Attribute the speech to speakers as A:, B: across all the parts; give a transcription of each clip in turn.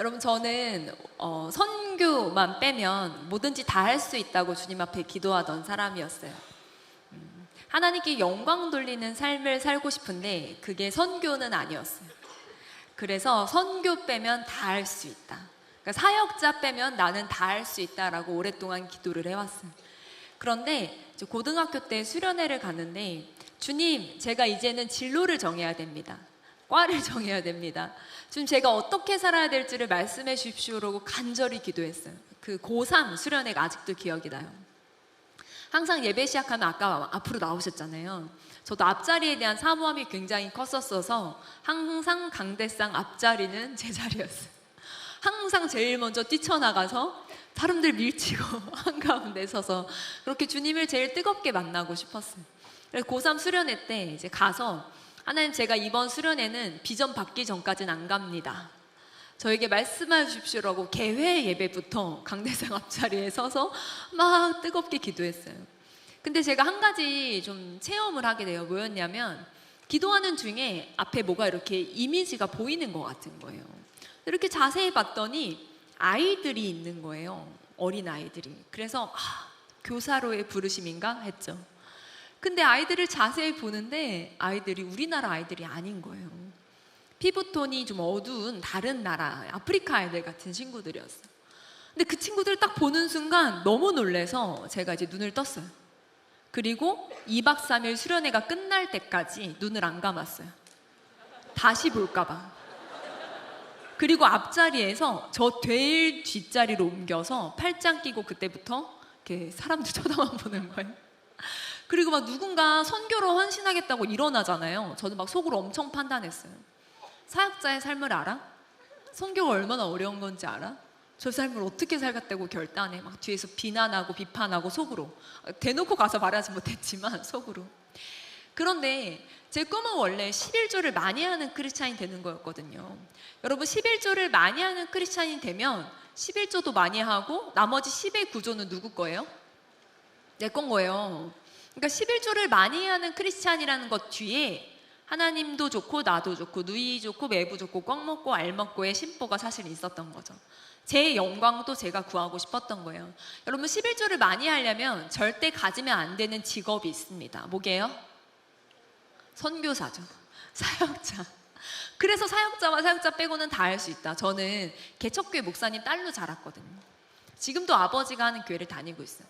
A: 여러분 저는 선교만 빼면 뭐든지 다 할 수 있다고 주님 앞에 기도하던 사람이었어요. 하나님께 영광 돌리는 삶을 살고 싶은데 그게 선교는 아니었어요. 그래서 선교 빼면 다 할 수 있다. 그러니까 사역자 빼면 나는 다 할 수 있다라고 오랫동안 기도를 해왔어요. 그런데 이제 고등학교 때 수련회를 갔는데 주님, 제가 이제는 진로를 정해야 됩니다. 과를 정해야 됩니다. 지금 제가 어떻게 살아야 될지를 말씀해 주십시오라고 간절히 기도했어요. 그 고3 수련회가 아직도 기억이 나요. 항상 예배 시작하면 아까 앞으로 나오셨잖아요. 저도 앞자리에 대한 사모함이 굉장히 컸었어서 항상 강대상 앞자리는 제 자리였어요. 항상 제일 먼저 뛰쳐나가서 사람들 밀치고 한가운데 서서 그렇게 주님을 제일 뜨겁게 만나고 싶었어요. 그래서 고3 수련회 때 이제 가서 하나님, 제가 이번 수련회는 비전 받기 전까지는 안 갑니다. 저에게 말씀해 주십시오라고 개회 예배부터 강대상 앞자리에 서서 막 뜨겁게 기도했어요. 근데 제가 한 가지 좀 체험을 하게 돼요. 뭐였냐면 기도하는 중에 앞에 뭐가 이렇게 이미지가 보이는 것 같은 거예요. 이렇게 자세히 봤더니 아이들이 있는 거예요. 어린 아이들이. 그래서 교사로의 부르심인가 했죠. 근데 아이들을 자세히 보는데 아이들이 우리나라 아이들이 아닌 거예요. 피부톤이 좀 어두운 다른 나라 아프리카 아이들 같은 친구들이었어요. 근데 그 친구들을 딱 보는 순간 너무 놀라서 제가 이제 눈을 떴어요. 그리고 2박 3일 수련회가 끝날 때까지 눈을 안 감았어요. 다시 볼까 봐. 그리고 앞자리에서 저 제일 뒷자리로 옮겨서 팔짱 끼고 그때부터 이렇게 사람들 쳐다만 보는 거예요. 그리고 막 누군가 선교로 헌신하겠다고 일어나잖아요. 저는 막 속으로 엄청 판단했어요. 사역자의 삶을 알아? 선교가 얼마나 어려운 건지 알아? 저 삶을 어떻게 살겠다고 결단해. 막 뒤에서 비난하고 비판하고 속으로. 대놓고 가서 말하지 못했지만 속으로. 그런데 제 꿈은 원래 11조를 많이 하는 크리스찬이 되는 거였거든요. 여러분 11조를 많이 하는 크리스찬이 되면 11조도 많이 하고 나머지 10의 구조는 누구 거예요? 내 건 거예요. 그러니까 11조를 많이 하는 크리스찬이라는 것 뒤에 하나님도 좋고 나도 좋고 누이 좋고 매부 좋고 꽉 먹고 알 먹고의 심보가 사실 있었던 거죠. 제 영광도 제가 구하고 싶었던 거예요. 여러분 11조를 많이 하려면 절대 가지면 안 되는 직업이 있습니다. 뭐게요? 선교사죠. 사역자. 그래서 사역자와 사역자 빼고는 다 할 수 있다. 저는 개척교회 목사님 딸로 자랐거든요. 지금도 아버지가 하는 교회를 다니고 있어요.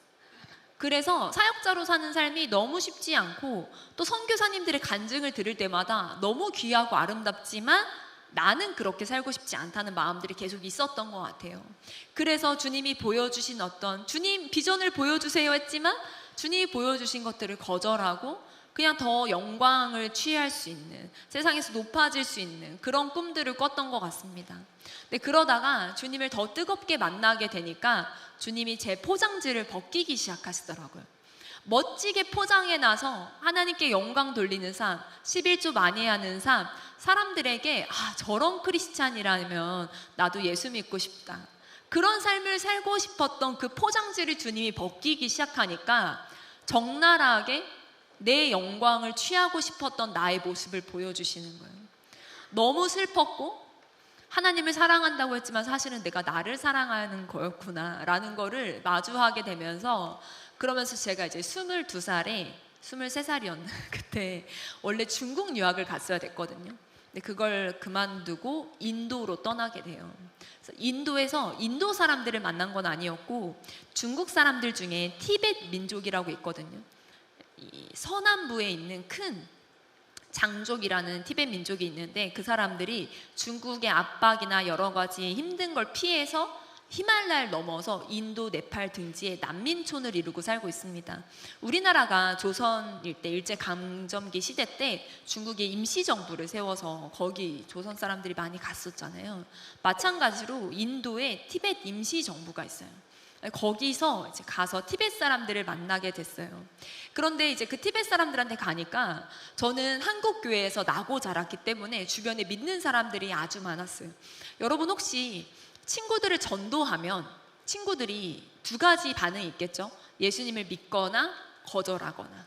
A: 그래서 사역자로 사는 삶이 너무 쉽지 않고 또 선교사님들의 간증을 들을 때마다 너무 귀하고 아름답지만 나는 그렇게 살고 싶지 않다는 마음들이 계속 있었던 것 같아요. 그래서 주님이 보여주신 주님 비전을 보여주세요 했지만 주님이 보여주신 것들을 거절하고 그냥 더 영광을 취할 수 있는, 세상에서 높아질 수 있는 그런 꿈들을 꿨던 것 같습니다. 근데 그러다가 주님을 더 뜨겁게 만나게 되니까 주님이 제 포장지를 벗기기 시작하시더라고요. 멋지게 포장해 놔서 하나님께 영광 돌리는 삶, 11조 많이 하는 삶, 사람들에게 저런 크리스찬이라면 나도 예수 믿고 싶다. 그런 삶을 살고 싶었던 그 포장지를 주님이 벗기기 시작하니까 적나라하게 내 영광을 취하고 싶었던 나의 모습을 보여주시는 거예요. 너무 슬펐고 하나님을 사랑한다고 했지만 사실은 내가 나를 사랑하는 거였구나 라는 거를 마주하게 되면서, 그러면서 제가 이제 22살에 23살이었나 그때 원래 중국 유학을 갔어야 됐거든요. 근데 그걸 그만두고 인도로 떠나게 돼요. 그래서 인도에서 인도 사람들을 만난 건 아니었고 중국 사람들 중에 티베트 민족이라고 있거든요. 이 서남부에 있는 큰 장족이라는 티베트 민족이 있는데 그 사람들이 중국의 압박이나 여러 가지 힘든 걸 피해서 히말라야를 넘어서 인도, 네팔 등지에 난민촌을 이루고 살고 있습니다. 우리나라가 조선 일대 일제강점기 시대 때 중국에 임시정부를 세워서 거기 조선 사람들이 많이 갔었잖아요. 마찬가지로 인도에 티베트 임시정부가 있어요. 거기서 이제 가서 티베트 사람들을 만나게 됐어요. 그런데 이제 그 티베트 사람들한테 가니까 저는 한국 교회에서 나고 자랐기 때문에 주변에 믿는 사람들이 아주 많았어요. 여러분 혹시 친구들을 전도하면 친구들이 두 가지 반응이 있겠죠? 예수님을 믿거나 거절하거나.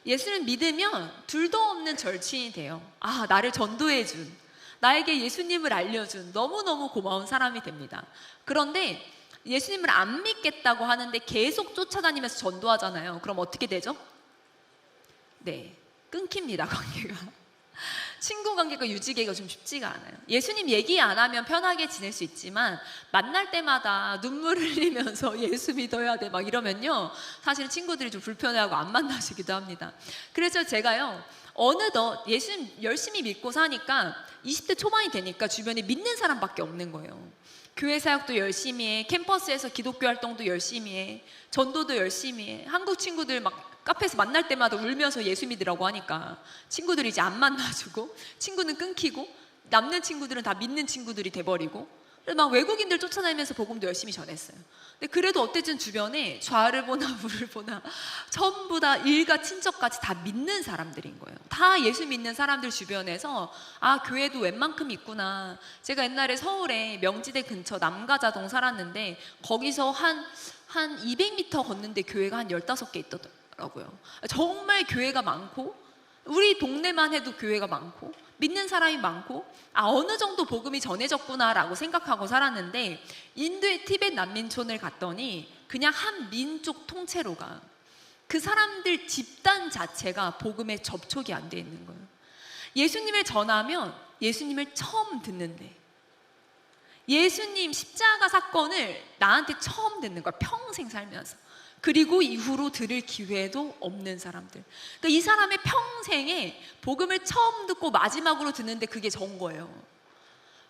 A: 예수를 믿으면 둘도 없는 절친이 돼요. 나를 전도해준, 나에게 예수님을 알려준 너무너무 고마운 사람이 됩니다. 그런데 예수님을 안 믿겠다고 하는데 계속 쫓아다니면서 전도하잖아요. 그럼 어떻게 되죠? 네, 끊깁니다, 관계가. 친구 관계가 유지하기가 좀 쉽지가 않아요. 예수님 얘기 안 하면 편하게 지낼 수 있지만 만날 때마다 눈물 흘리면서 예수 믿어야 돼 막 이러면요, 사실 친구들이 좀 불편해하고 안 만나시기도 합니다. 그래서 제가요, 어느덧 예수님 열심히 믿고 사니까 20대 초반이 되니까 주변에 믿는 사람밖에 없는 거예요. 교회 사역도 열심히 해, 캠퍼스에서 기독교 활동도 열심히 해, 전도도 열심히 해. 한국 친구들 막 카페에서 만날 때마다 울면서 예수 믿으라고 하니까 친구들이 이제 안 만나주고, 친구는 끊기고, 남는 친구들은 다 믿는 친구들이 돼버리고, 막 외국인들 쫓아다니면서 복음도 열심히 전했어요. 근데 그래도 어쨌든 주변에 좌를 보나 우를 보나 전부 다 일가 친척까지 다 믿는 사람들인 거예요. 다 예수 믿는 사람들 주변에서 아, 교회도 웬만큼 있구나. 제가 옛날에 서울에 명지대 근처 남가자동 살았는데 거기서 한 200m 걷는데 교회가 한 15개 있더라고요. 정말 교회가 많고, 우리 동네만 해도 교회가 많고 믿는 사람이 많고, 아, 어느 정도 복음이 전해졌구나라고 생각하고 살았는데, 인도의 티벳 난민촌을 갔더니 그냥 한 민족 통째로 그 사람들 집단 자체가 복음에 접촉이 안 돼 있는 거예요. 예수님을 전하면 예수님을 처음 듣는데, 예수님 십자가 사건을 나한테 처음 듣는 거야, 평생 살면서. 그리고 이후로 들을 기회도 없는 사람들. 그러니까 이 사람의 평생에 복음을 처음 듣고 마지막으로 듣는데 그게 전 거예요.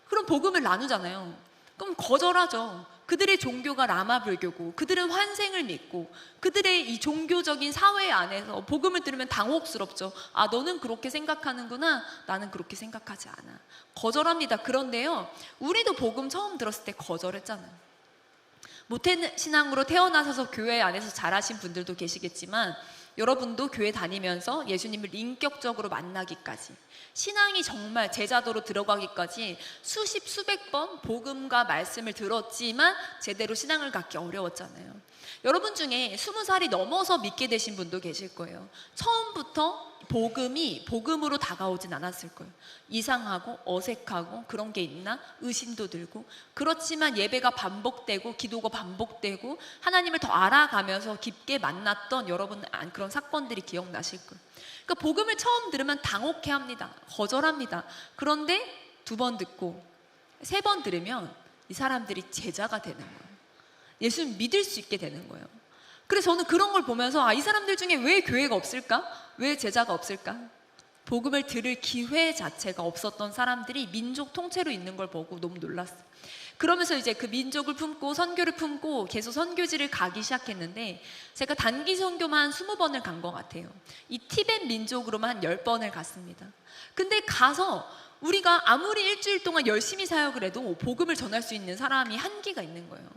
A: 그럼 복음을 나누잖아요. 그럼 거절하죠. 그들의 종교가 라마 불교고, 그들은 환생을 믿고, 그들의 이 종교적인 사회 안에서 복음을 들으면 당혹스럽죠. 아, 너는 그렇게 생각하는구나, 나는 그렇게 생각하지 않아. 거절합니다. 그런데요, 우리도 복음 처음 들었을 때 거절했잖아요. 모태신앙으로 태어나셔서 교회 안에서 자라신 분들도 계시겠지만, 여러분도 교회 다니면서 예수님을 인격적으로 만나기까지, 신앙이 정말 제자도로 들어가기까지 수십 수백 번 복음과 말씀을 들었지만 제대로 신앙을 갖기 어려웠잖아요. 여러분 중에 20살이 넘어서 믿게 되신 분도 계실 거예요. 처음부터 복음이 복음으로 다가오진 않았을 거예요. 이상하고 어색하고 그런 게 있나? 의심도 들고. 그렇지만 예배가 반복되고 기도가 반복되고 하나님을 더 알아가면서 깊게 만났던 여러분 그런 사건들이 기억나실 거예요. 그러니까 복음을 처음 들으면 당혹해합니다. 거절합니다. 그런데 2번 듣고 3번 들으면 이 사람들이 제자가 되는 거예요. 예수님 믿을 수 있게 되는 거예요. 그래서 저는 그런 걸 보면서 아, 이 사람들 중에 왜 교회가 없을까? 왜 제자가 없을까? 복음을 들을 기회 자체가 없었던 사람들이 민족 통째로 있는 걸 보고 너무 놀랐어요. 그러면서 이제 그 민족을 품고 선교를 품고 계속 선교지를 가기 시작했는데, 제가 단기 선교만 20번을 간 것 같아요. 이 티벳 민족으로만 한 10번을 갔습니다. 근데 가서 우리가 아무리 일주일 동안 열심히 사역을 해도 복음을 전할 수 있는 사람이 한계가 있는 거예요.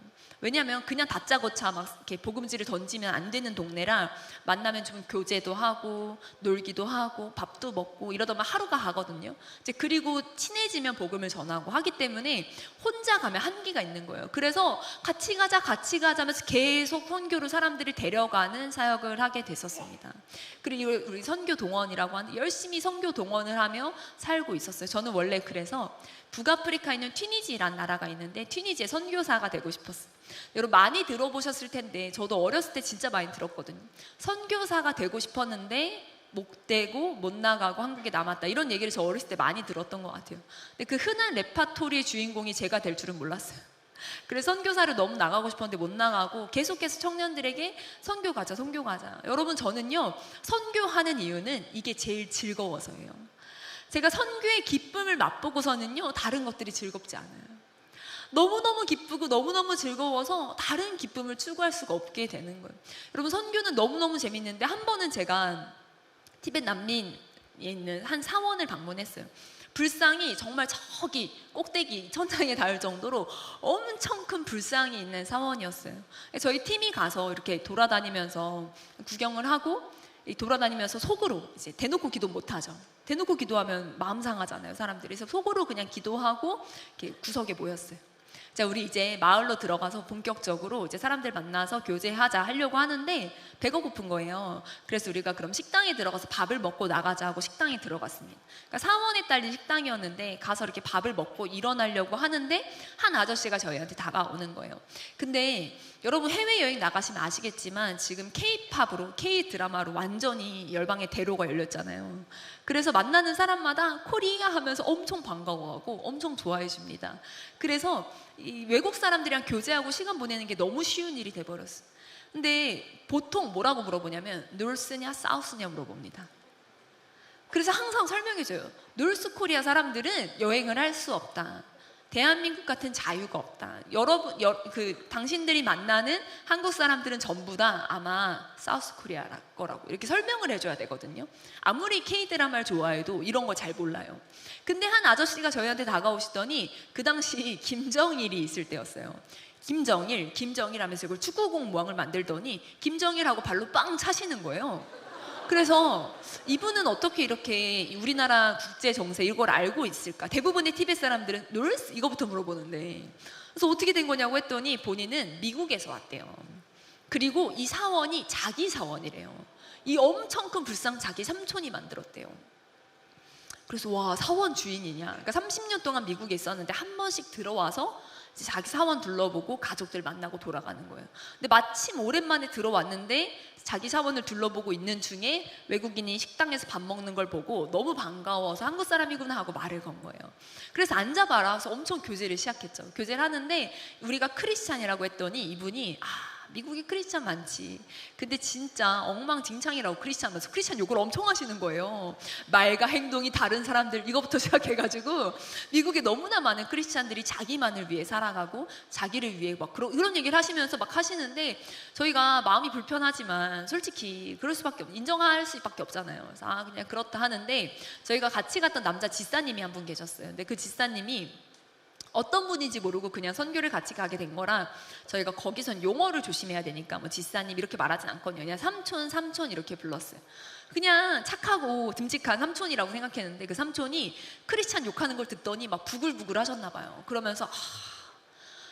A: 왜냐하면 그냥 다짜고짜 막 이렇게 복음지를 던지면 안 되는 동네라, 만나면 좀 교제도 하고 놀기도 하고 밥도 먹고 이러다 보면 하루가 가거든요. 이제 그리고 친해지면 복음을 전하고 하기 때문에 혼자 가면 한계가 있는 거예요. 그래서 같이 가자 하면서 계속 선교로 사람들을 데려가는 사역을 하게 됐었습니다. 그리고 우리 선교 동원이라고 하는, 열심히 선교 동원을 하며 살고 있었어요. 저는 원래 그래서 북아프리카에 있는 튀니지라는 나라가 있는데 튀니지의 선교사가 되고 싶었어요. 여러분 많이 들어보셨을 텐데 저도 어렸을 때 진짜 많이 들었거든요. 선교사가 되고 싶었는데 못 되고 못 나가고 한국에 남았다, 이런 얘기를 저 어렸을 때 많이 들었던 것 같아요. 근데 그 흔한 레파토리의 주인공이 제가 될 줄은 몰랐어요. 그래서 선교사를 너무 나가고 싶었는데 못 나가고 계속해서 청년들에게 선교 가자 선교 가자. 여러분 저는요, 선교하는 이유는 이게 제일 즐거워서예요. 제가 선교의 기쁨을 맛보고서는요, 다른 것들이 즐겁지 않아요. 너무너무 기쁘고 너무너무 즐거워서 다른 기쁨을 추구할 수가 없게 되는 거예요. 여러분 선교는 너무너무 재밌는데, 한 번은 제가 티벳 난민에 있는 한 사원을 방문했어요. 불상이 정말 저기 꼭대기 천장에 닿을 정도로 엄청 큰 불상이 있는 사원이었어요. 저희 팀이 가서 이렇게 돌아다니면서 구경을 하고, 돌아다니면서 속으로 이제 대놓고 기도 못 하죠. 대놓고 기도하면 마음 상하잖아요, 사람들이. 그래서 속으로 그냥 기도하고 이렇게 구석에 모였어요. 자, 우리 이제 마을로 들어가서 본격적으로 이제 사람들 만나서 교제하자 하려고 하는데 배가 고픈 거예요. 그래서 우리가 그럼 식당에 들어가서 밥을 먹고 나가자 하고 식당에 들어갔습니다. 그러니까 사원에 딸린 식당이었는데 가서 이렇게 밥을 먹고 일어나려고 하는데 한 아저씨가 저희한테 다가오는 거예요. 근데 여러분 해외여행 나가시면 아시겠지만 지금 K-팝으로, K-드라마로 완전히 열방의 대로가 열렸잖아요. 그래서 만나는 사람마다 코리아 하면서 엄청 반가워하고 엄청 좋아해 줍니다. 그래서 이 외국 사람들이랑 교제하고 시간 보내는 게 너무 쉬운 일이 돼버렸어요. 근데 보통 뭐라고 물어보냐면 노스냐 사우스냐 물어봅니다. 그래서 항상 설명해줘요. 노스 코리아 사람들은 여행을 할 수 없다. 대한민국 같은 자유가 없다. 여러분, 당신들이 만나는 한국 사람들은 전부 다 아마 사우스 코리아 거라고 이렇게 설명을 해줘야 되거든요. 아무리 K-드라마를 좋아해도 이런 거 잘 몰라요. 근데 한 아저씨가 저희한테 다가오시더니 그 당시 김정일이 있을 때였어요. 김정일 하면서 이걸 축구공 모양을 만들더니 김정일하고 발로 빵 차시는 거예요. 그래서 이분은 어떻게 이렇게 우리나라 국제 정세 이걸 알고 있을까? 대부분의 티벳 사람들은 노스 이거부터 물어보는데, 그래서 어떻게 된 거냐고 했더니 본인은 미국에서 왔대요. 그리고 이 사원이 자기 사원이래요. 이 엄청 큰 불상 자기 삼촌이 만들었대요. 그래서 와, 사원 주인이냐? 그러니까 30년 동안 미국에 있었는데 한 번씩 들어와서 자기 사원 둘러보고 가족들 만나고 돌아가는 거예요. 근데 마침 오랜만에 들어왔는데 자기 사원을 둘러보고 있는 중에 외국인이 식당에서 밥 먹는 걸 보고 너무 반가워서 한국 사람이구나 하고 말을 건 거예요. 그래서 앉아봐라 해서 엄청 교제를 시작했죠. 교제를 하는데 우리가 크리스찬이라고 했더니 이분이 미국에 크리스찬 많지. 근데 진짜 엉망진창이라고 크리스찬하면서 크리스찬 욕을 엄청 하시는 거예요. 말과 행동이 다른 사람들 이거부터 시작해가지고 미국에 너무나 많은 크리스찬들이 자기만을 위해 살아가고 자기를 위해 막 그런 얘기를 하시면서 막 하시는데 저희가 마음이 불편하지만 솔직히 그럴 수밖에 인정할 수밖에 없잖아요. 그래서 그냥 그렇다 하는데 저희가 같이 갔던 남자 지사님이 한 분 계셨어요. 근데 그 지사님이 어떤 분인지 모르고 그냥 선교를 같이 가게 된 거라 저희가 거기선 용어를 조심해야 되니까 뭐 지사님 이렇게 말하진 않거든요. 그냥 삼촌 이렇게 불렀어요. 그냥 착하고 듬직한 삼촌이라고 생각했는데 그 삼촌이 크리스찬 욕하는 걸 듣더니 막 부글부글 하셨나 봐요. 그러면서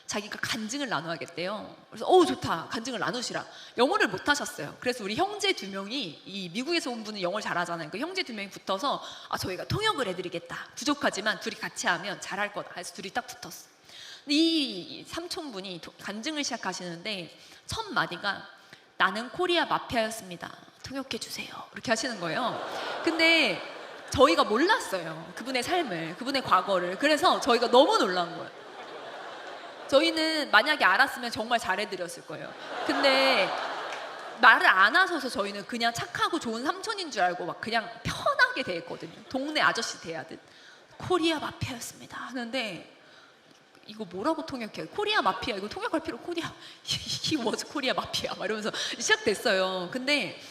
A: 자기가 간증을 나눠야겠대요. 그래서 좋다, 간증을 나누시라. 영어를 못 하셨어요. 그래서 우리 형제 두 명이, 이 미국에서 온 분은 영어를 잘하잖아요. 그 형제 두 명이 붙어서 저희가 통역을 해드리겠다. 부족하지만 둘이 같이 하면 잘할 거다 해서 둘이 딱 붙었어. 근데 이 삼촌분이 간증을 시작하시는데 첫 마디가 나는 코리아 마피아였습니다. 통역해 주세요. 이렇게 하시는 거예요. 근데 저희가 몰랐어요. 그분의 삶을, 그분의 과거를. 그래서 저희가 너무 놀란 거예요. 저희는 만약에 알았으면 정말 잘해드렸을 거예요. 근데 말을 안 하셔서 저희는 그냥 착하고 좋은 삼촌인 줄 알고 막 그냥 편하게 대했거든요. 동네 아저씨 대하듯. 코리아 마피아였습니다 하는데 이거 뭐라고 통역해요? 코리아 마피아 이거 통역할 필요 코리아 he was 코리아 마피아 막 이러면서 시작됐어요. 근데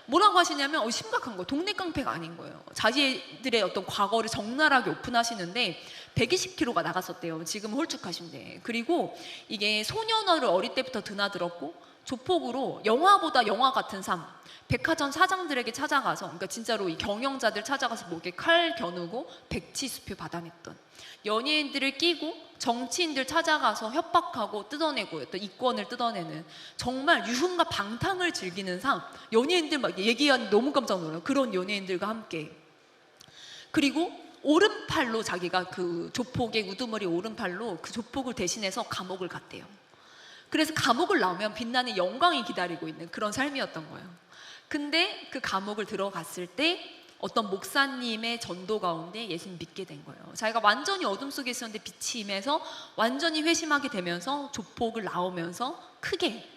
A: 뭐라고 하시냐면 심각한 거 동네 깡패가 아닌 거예요. 자기들의 어떤 과거를 적나라하게 오픈하시는데 120kg가 나갔었대요. 지금 홀쭉하신데. 그리고 이게 소년원을 어릴 때부터 드나들었고 조폭으로 영화보다 영화 같은 삶. 백화점 사장들에게 찾아가서 그러니까 진짜로 이 경영자들 찾아가서 목에 칼 겨누고 백치수표 받아냈던 연예인들을 끼고 정치인들 찾아가서 협박하고 뜯어내고 어떤 이권을 뜯어내는 정말 유흥과 방탕을 즐기는 삶. 연예인들 막 얘기하니 너무 깜짝 놀라요. 그런 연예인들과 함께. 그리고 오른팔로 자기가 그 조폭의 우두머리 오른팔로 그 조폭을 대신해서 감옥을 갔대요. 그래서 감옥을 나오면 빛나는 영광이 기다리고 있는 그런 삶이었던 거예요. 근데 그 감옥을 들어갔을 때 어떤 목사님의 전도 가운데 예수님 믿게 된 거예요. 자기가 완전히 어둠 속에 있었는데 빛이 임해서 완전히 회심하게 되면서 조폭을 나오면서 크게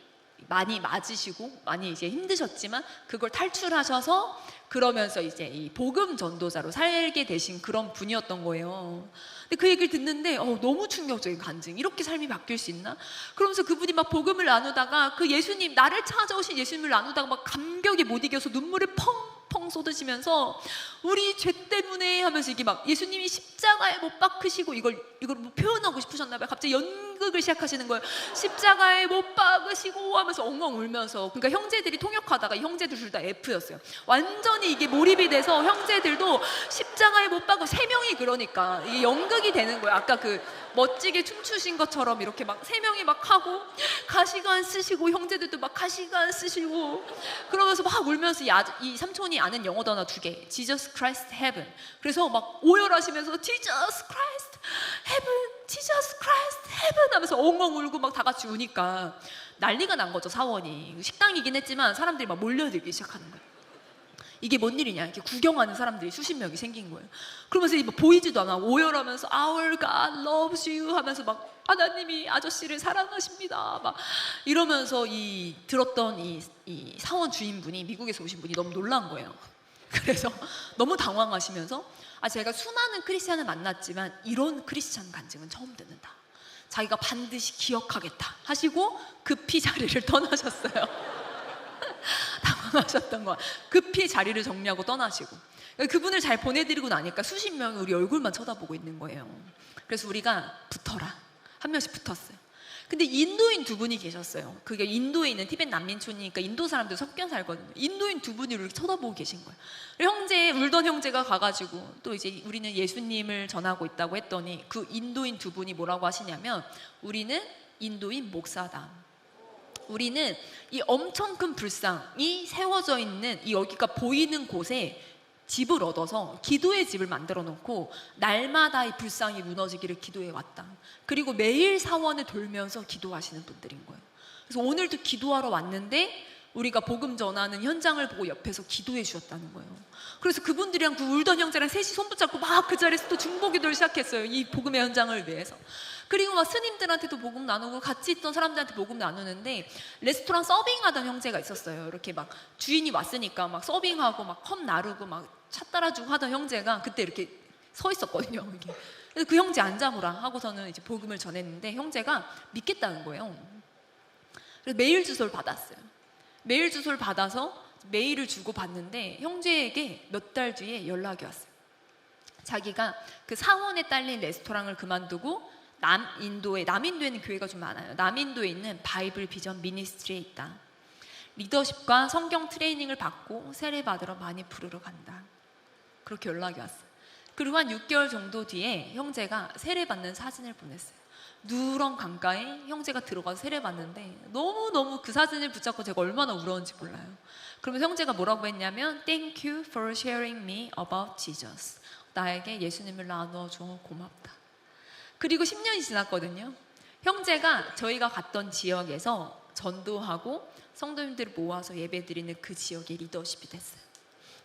A: 많이 맞으시고 많이 이제 힘드셨지만 그걸 탈출하셔서 그러면서 이제 이 복음 전도자로 살게 되신 그런 분이었던 거예요. 근데 그 얘기를 듣는데 너무 충격적인 간증. 이렇게 삶이 바뀔 수 있나? 그러면서 그분이 막 복음을 나누다가 그 예수님 나를 찾아오신 예수님을 나누다가 막 감격에 못 이겨서 눈물을 펑펑 쏟으시면서 우리 죄 때문에 하면서 이게 막 예수님이 십자가에 못 박히시고 이걸 뭐 표현하고 싶으셨나 봐요. 갑자기 연극을 시작하시는 거예요. 십자가에 못 박으시고 하면서 엉엉 울면서. 그러니까 형제들이 통역하다가 이 형제들 둘 다 F였어요. 완전히 이게 몰입이 돼서 형제들도 십자가에 못 박고 세 명이 그러니까 이게 연극이 되는 거예요. 아까 그 멋지게 춤추신 것처럼 이렇게 막 세 명이 막 하고 가시관 쓰시고 형제들도 막 가시관 쓰시고 그러면서 막 울면서 이 삼촌이 아는 영어 단어 2개 Jesus Christ Heaven. 그래서 막 오열하시면서 Jesus Christ Heaven, Jesus Christ Heaven 하면서 엉엉 울고 막 다 같이 우니까 난리가 난 거죠. 사원이 식당이긴 했지만 사람들이 막 몰려들기 시작하는 거예요. 이게 뭔 일이냐, 이렇게 구경하는 사람들이 수십 명이 생긴 거예요. 그러면서 보이지도 않아 오열하면서 Our God loves you 하면서 막 하나님이 아저씨를 사랑하십니다 막 이러면서 들었던 이 사원 주인분이, 미국에서 오신 분이 너무 놀란 거예요. 그래서 너무 당황하시면서 제가 수많은 크리스찬을 만났지만 이런 크리스찬 간증은 처음 듣는다. 자기가 반드시 기억하겠다 하시고 급히 자리를 떠나셨어요. 당황하셨던 거야. 급히 자리를 정리하고 떠나시고, 그분을 잘 보내드리고 나니까 수십 명이 우리 얼굴만 쳐다보고 있는 거예요. 그래서 우리가 붙어라, 한 명씩 붙었어요. 근데 인도인 2분이 계셨어요. 그게 인도에 있는 티벳 난민촌이니까 인도 사람들 섞여 살거든요. 인도인 2분이 이렇게 쳐다보고 계신 거예요. 울던 형제가 가가지고 또 이제 우리는 예수님을 전하고 있다고 했더니 그 인도인 2분이 뭐라고 하시냐면, 우리는 인도인 목사다. 우리는 이 엄청 큰 불상이 세워져 있는 여기가 보이는 곳에 집을 얻어서 기도의 집을 만들어 놓고 날마다 이 불상이 무너지기를 기도해 왔다. 그리고 매일 사원을 돌면서 기도하시는 분들인 거예요. 그래서 오늘도 기도하러 왔는데 우리가 복음 전하는 현장을 보고 옆에서 기도해 주셨다는 거예요. 그래서 그분들이랑 그 울던 형제랑 셋이 손 붙잡고 막 그 자리에서 또 중보기도를 시작했어요. 이 복음의 현장을 위해서. 그리고 막 스님들한테도 복음 나누고 같이 있던 사람들한테 복음 나누는데, 레스토랑 서빙하던 형제가 있었어요. 이렇게 막 주인이 왔으니까 막 서빙하고 막 컵 나르고 막 차 따라주고 하던 형제가 그때 이렇게 서 있었거든요. 이렇게. 그래서 그 형제 앉아보라 하고서는 이제 복음을 전했는데 형제가 믿겠다는 거예요. 그래서 메일 주소를 받았어요. 메일 주소를 받아서 메일을 주고 받는데 형제에게 몇 달 뒤에 연락이 왔어요. 자기가 그 사원에 딸린 레스토랑을 그만두고 남인도에는 교회가 좀 많아요. 남인도에 있는 바이블 비전 미니스트리에 있다. 리더십과 성경 트레이닝을 받고 세례 받으러 많이 부르러 간다. 그렇게 연락이 왔어요. 그리고 한 6개월 정도 뒤에 형제가 세례 받는 사진을 보냈어요. 누런 강가에 형제가 들어가서 세례 받는데 너무너무 그 사진을 붙잡고 제가 얼마나 울었는지 몰라요. 그러면서 형제가 뭐라고 했냐면 Thank you for sharing me about Jesus. 나에게 예수님을 나누어 줘 고맙다. 그리고 10년이 지났거든요. 형제가 저희가 갔던 지역에서 전도하고 성도님들을 모아서 예배드리는 그 지역의 리더십이 됐어요.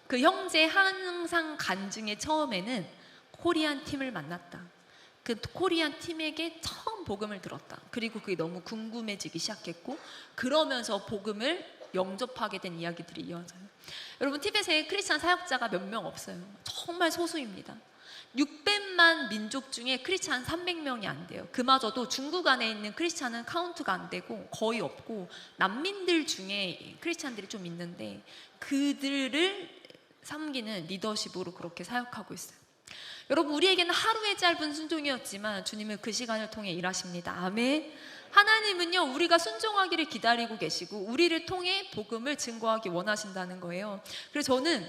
A: 그 형제 항상 간증의 처음에는 코리안 팀을 만났다. 그 코리안 팀에게 처음 복음을 들었다. 그리고 그게 너무 궁금해지기 시작했고, 그러면서 복음을 영접하게 된 이야기들이 이어져요. 여러분, 티벳에 크리스찬 사역자가 몇 명 없어요. 정말 소수입니다. 600만 민족 중에 크리스찬 300명이 안 돼요. 그마저도 중국 안에 있는 크리스찬은 카운트가 안 되고 거의 없고, 난민들 중에 크리스찬들이 좀 있는데 그들을 섬기는 리더십으로 그렇게 사역하고 있어요. 여러분, 우리에게는 하루의 짧은 순종이었지만 주님은 그 시간을 통해 일하십니다. 아멘. 하나님은요, 우리가 순종하기를 기다리고 계시고 우리를 통해 복음을 증거하기 원하신다는 거예요. 그래서 저는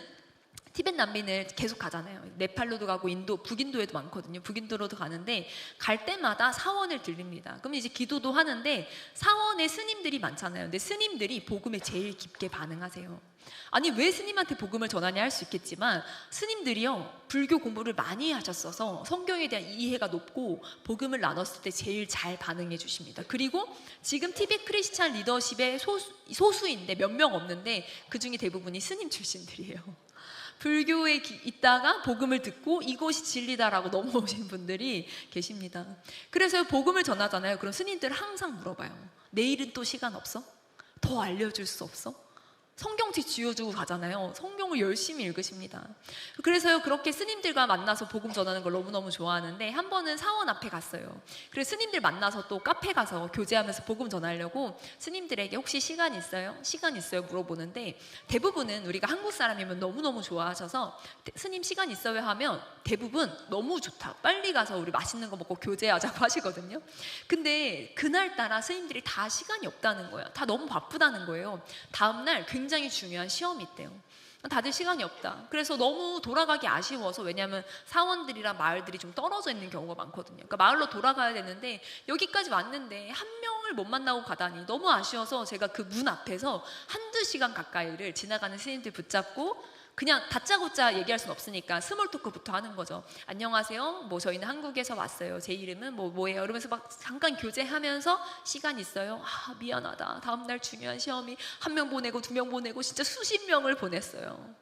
A: 티벳 난민을 계속 가잖아요. 네팔로도 가고 북인도에도 많거든요. 북인도로도 가는데 갈 때마다 사원을 들립니다. 그럼 이제 기도도 하는데 사원에 스님들이 많잖아요. 근데 스님들이 복음에 제일 깊게 반응하세요. 아니, 왜 스님한테 복음을 전하냐 할 수 있겠지만 스님들이요, 불교 공부를 많이 하셨어서 성경에 대한 이해가 높고 복음을 나눴을 때 제일 잘 반응해 주십니다. 그리고 지금 티벳 크리스찬 리더십의 소수인데 몇 명 없는데 그 중에 대부분이 스님 출신들이에요. 불교에 있다가 복음을 듣고 이것이 진리다라고 넘어오신 분들이 계십니다. 그래서 복음을 전하잖아요. 그럼 스님들은 항상 물어봐요. 내일은 또 시간 없어? 더 알려줄 수 없어? 성경책 쥐어주고 가잖아요. 성경을 열심히 읽으십니다. 그래서요, 그렇게 스님들과 만나서 복음 전하는 걸 너무너무 좋아하는데, 한 번은 사원 앞에 갔어요. 그래서 스님들 만나서 또 카페 가서 교제하면서 복음 전하려고 스님들에게 혹시 시간 있어요? 시간 있어요? 물어보는데, 대부분은 우리가 한국 사람이면 너무너무 좋아하셔서 스님 시간 있어요? 하면 대부분 너무 좋다, 빨리 가서 우리 맛있는 거 먹고 교제하자고 하시거든요. 근데 그날따라 스님들이 다 시간이 없다는 거예요. 다 너무 바쁘다는 거예요. 다음날 굉장히 중요한 시험이 있대요. 다들 시간이 없다. 그래서 너무 돌아가기 아쉬워서, 왜냐하면 사원들이랑 마을들이 좀 떨어져 있는 경우가 많거든요. 그러니까 마을로 돌아가야 되는데 여기까지 왔는데 한 명을 못 만나고 가다니 너무 아쉬워서 제가 그 문 앞에서 한두 시간 가까이를 지나가는 스님들 붙잡고 그냥 다짜고짜 얘기할 수는 없으니까 스몰 토크부터 하는 거죠. 안녕하세요, 뭐 저희는 한국에서 왔어요, 제 이름은 뭐예요, 이러면서 막 잠깐 교제하면서 시간 있어요? 아, 미안하다, 다음날 중요한 시험이, 한 명 보내고 두 명 보내고 진짜 수십 명을 보냈어요.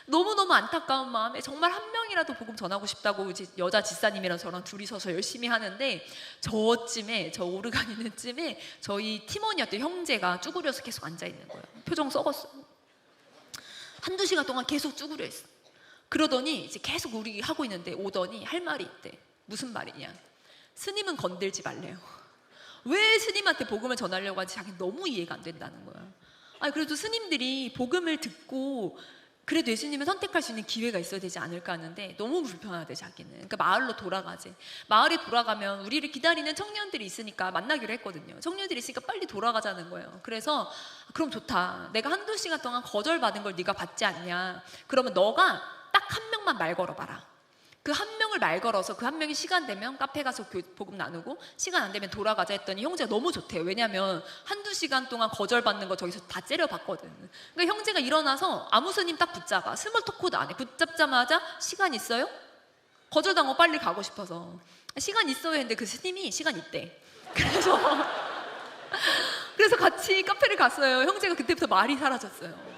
A: 너무너무 안타까운 마음에 정말 한 명이라도 복음 전하고 싶다고 여자 집사님이랑 저랑 둘이 서서 열심히 하는데, 저쯤에, 저 오르간 있는 쯤에 저희 팀원이었던 형제가 쭈그려서 계속 앉아있는 거예요. 표정 썩었어요. 한두 시간 동안 계속 쭈그려 있어. 그러더니 이제 계속 우리 하고 있는데 오더니 할 말이 있대. 무슨 말이냐? 스님은 건들지 말래요. 왜 스님한테 복음을 전하려고 하지? 자기는 너무 이해가 안 된다는 거야. 아니, 그래도 스님들이 복음을 듣고 그래도 예수님을 선택할 수 있는 기회가 있어야 되지 않을까 하는데 너무 불편하대, 자기는. 그러니까 마을로 돌아가지. 마을에 돌아가면 우리를 기다리는 청년들이 있으니까 만나기로 했거든요. 청년들이 있으니까 빨리 돌아가자는 거예요. 그래서 그럼 좋다, 내가 한두 시간 동안 거절받은 걸 네가 받지 않냐, 그러면 너가 딱 한 명만 말 걸어봐라. 그 한 명을 말 걸어서 그 한 명이 시간 되면 카페 가서 복음 나누고, 시간 안 되면 돌아가자 했더니 형제가 너무 좋대요. 왜냐면 한두 시간 동안 거절받는 거 저기서 다 째려봤거든. 그러니까 형제가 일어나서 아무 스님 딱 붙잡아. 스몰 토크도 안 해. 붙잡자마자 시간 있어요? 거절당하고 빨리 가고 싶어서. 시간 있어요 했는데 그 스님이 시간 있대. 그래서 같이 카페를 갔어요. 형제가 그때부터 말이 사라졌어요.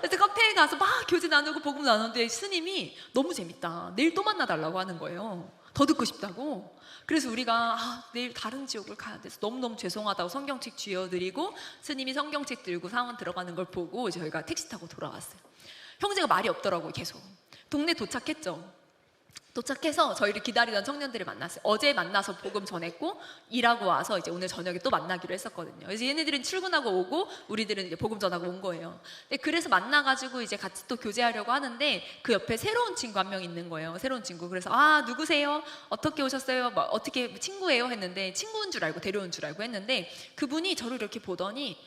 A: 그래서 카페에 가서 막 교제 나누고 복음 나누는데 스님이 너무 재밌다, 내일 또 만나달라고 하는 거예요. 더 듣고 싶다고. 그래서 우리가 내일 다른 지역을 가야 돼서 너무너무 죄송하다고 성경책 쥐어드리고, 스님이 성경책 들고 사원 들어가는 걸 보고 저희가 택시 타고 돌아왔어요. 형제가 말이 없더라고요. 계속. 동네 도착했죠. 도착해서 저희를 기다리던 청년들을 만났어요. 어제 만나서 복음 전했고 일하고 와서 이제 오늘 저녁에 또 만나기로 했었거든요. 그래서 얘네들은 출근하고 오고 우리들은 이제 복음 전하고 온 거예요. 그래서 만나가지고 이제 같이 또 교제하려고 하는데 그 옆에 새로운 친구 한 명 있는 거예요. 새로운 친구. 그래서 누구세요? 어떻게 오셨어요? 뭐 어떻게 친구예요? 했는데 친구인 줄 알고 데려온 줄 알고 했는데, 그분이 저를 이렇게 보더니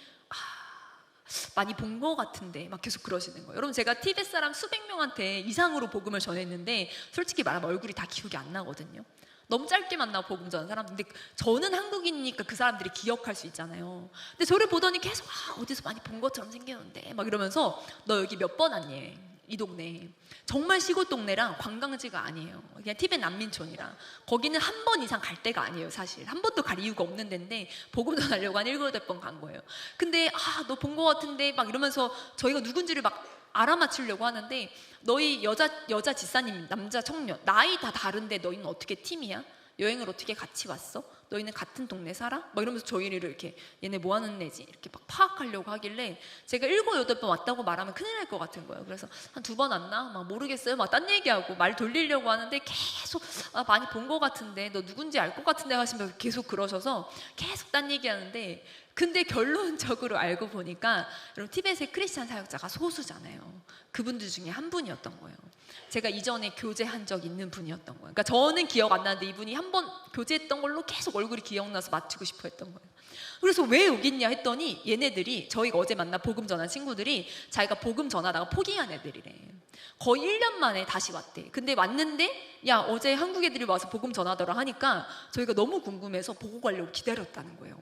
A: 많이 본 것 같은데 막 계속 그러시는 거예요. 여러분, 제가 티벳 사람 수백 명한테 이상으로 복음을 전했는데 솔직히 말하면 얼굴이 다 기억이 안 나거든요. 너무 짧게 만나고 복음 전한 사람. 근데 저는 한국인이니까 그 사람들이 기억할 수 있잖아요. 근데 저를 보더니 계속 어디서 많이 본 것처럼 생겼는데 막 이러면서, 너 여기 몇 번 왔니? 이 동네 정말 시골 동네랑 관광지가 아니에요. 그냥 티벳 난민촌이라 거기는 한 번 이상 갈 데가 아니에요. 사실 한 번도 갈 이유가 없는 데인데 복음 전하려고 한 7-8번 간 거예요. 근데 너 본 거 같은데 막 이러면서 저희가 누군지를 막 알아맞히려고 하는데, 너희 여자 집사님, 남자 청년 나이 다 다른데 너희는 어떻게 팀이야? 여행을 어떻게 같이 왔어? 너희는 같은 동네 살아? 막 이러면서 저희를 이렇게 얘네 뭐 하는 애지? 이렇게 막 파악하려고 하길래, 제가 7-8번 왔다고 말하면 큰일 날 것 같은 거예요. 그래서 한 2번 왔나? 막 모르겠어요. 막 딴 얘기하고 말 돌리려고 하는데 계속 많이 본 것 같은데, 너 누군지 알 것 같은데 하시면서 계속 그러셔서 계속 딴 얘기하는데, 근데 결론적으로 알고 보니까 여러분, 티벳의 크리스찬 사역자가 소수잖아요. 그분들 중에 한 분이었던 거예요. 제가 이전에 교제한 적 있는 분이었던 거예요. 그러니까 저는 기억 안 나는데 이분이 한 번 교제했던 걸로 계속 얼굴이 기억나서 맞추고 싶어 했던 거예요. 그래서 왜 여기 있냐 했더니, 얘네들이, 저희가 어제 만나 복음 전한 친구들이 자기가 복음 전하다가 포기한 애들이래. 거의 1년 만에 다시 왔대. 근데 왔는데 야, 어제 한국 애들이 와서 복음 전하더라 하니까 저희가 너무 궁금해서 보고 가려고 기다렸다는 거예요.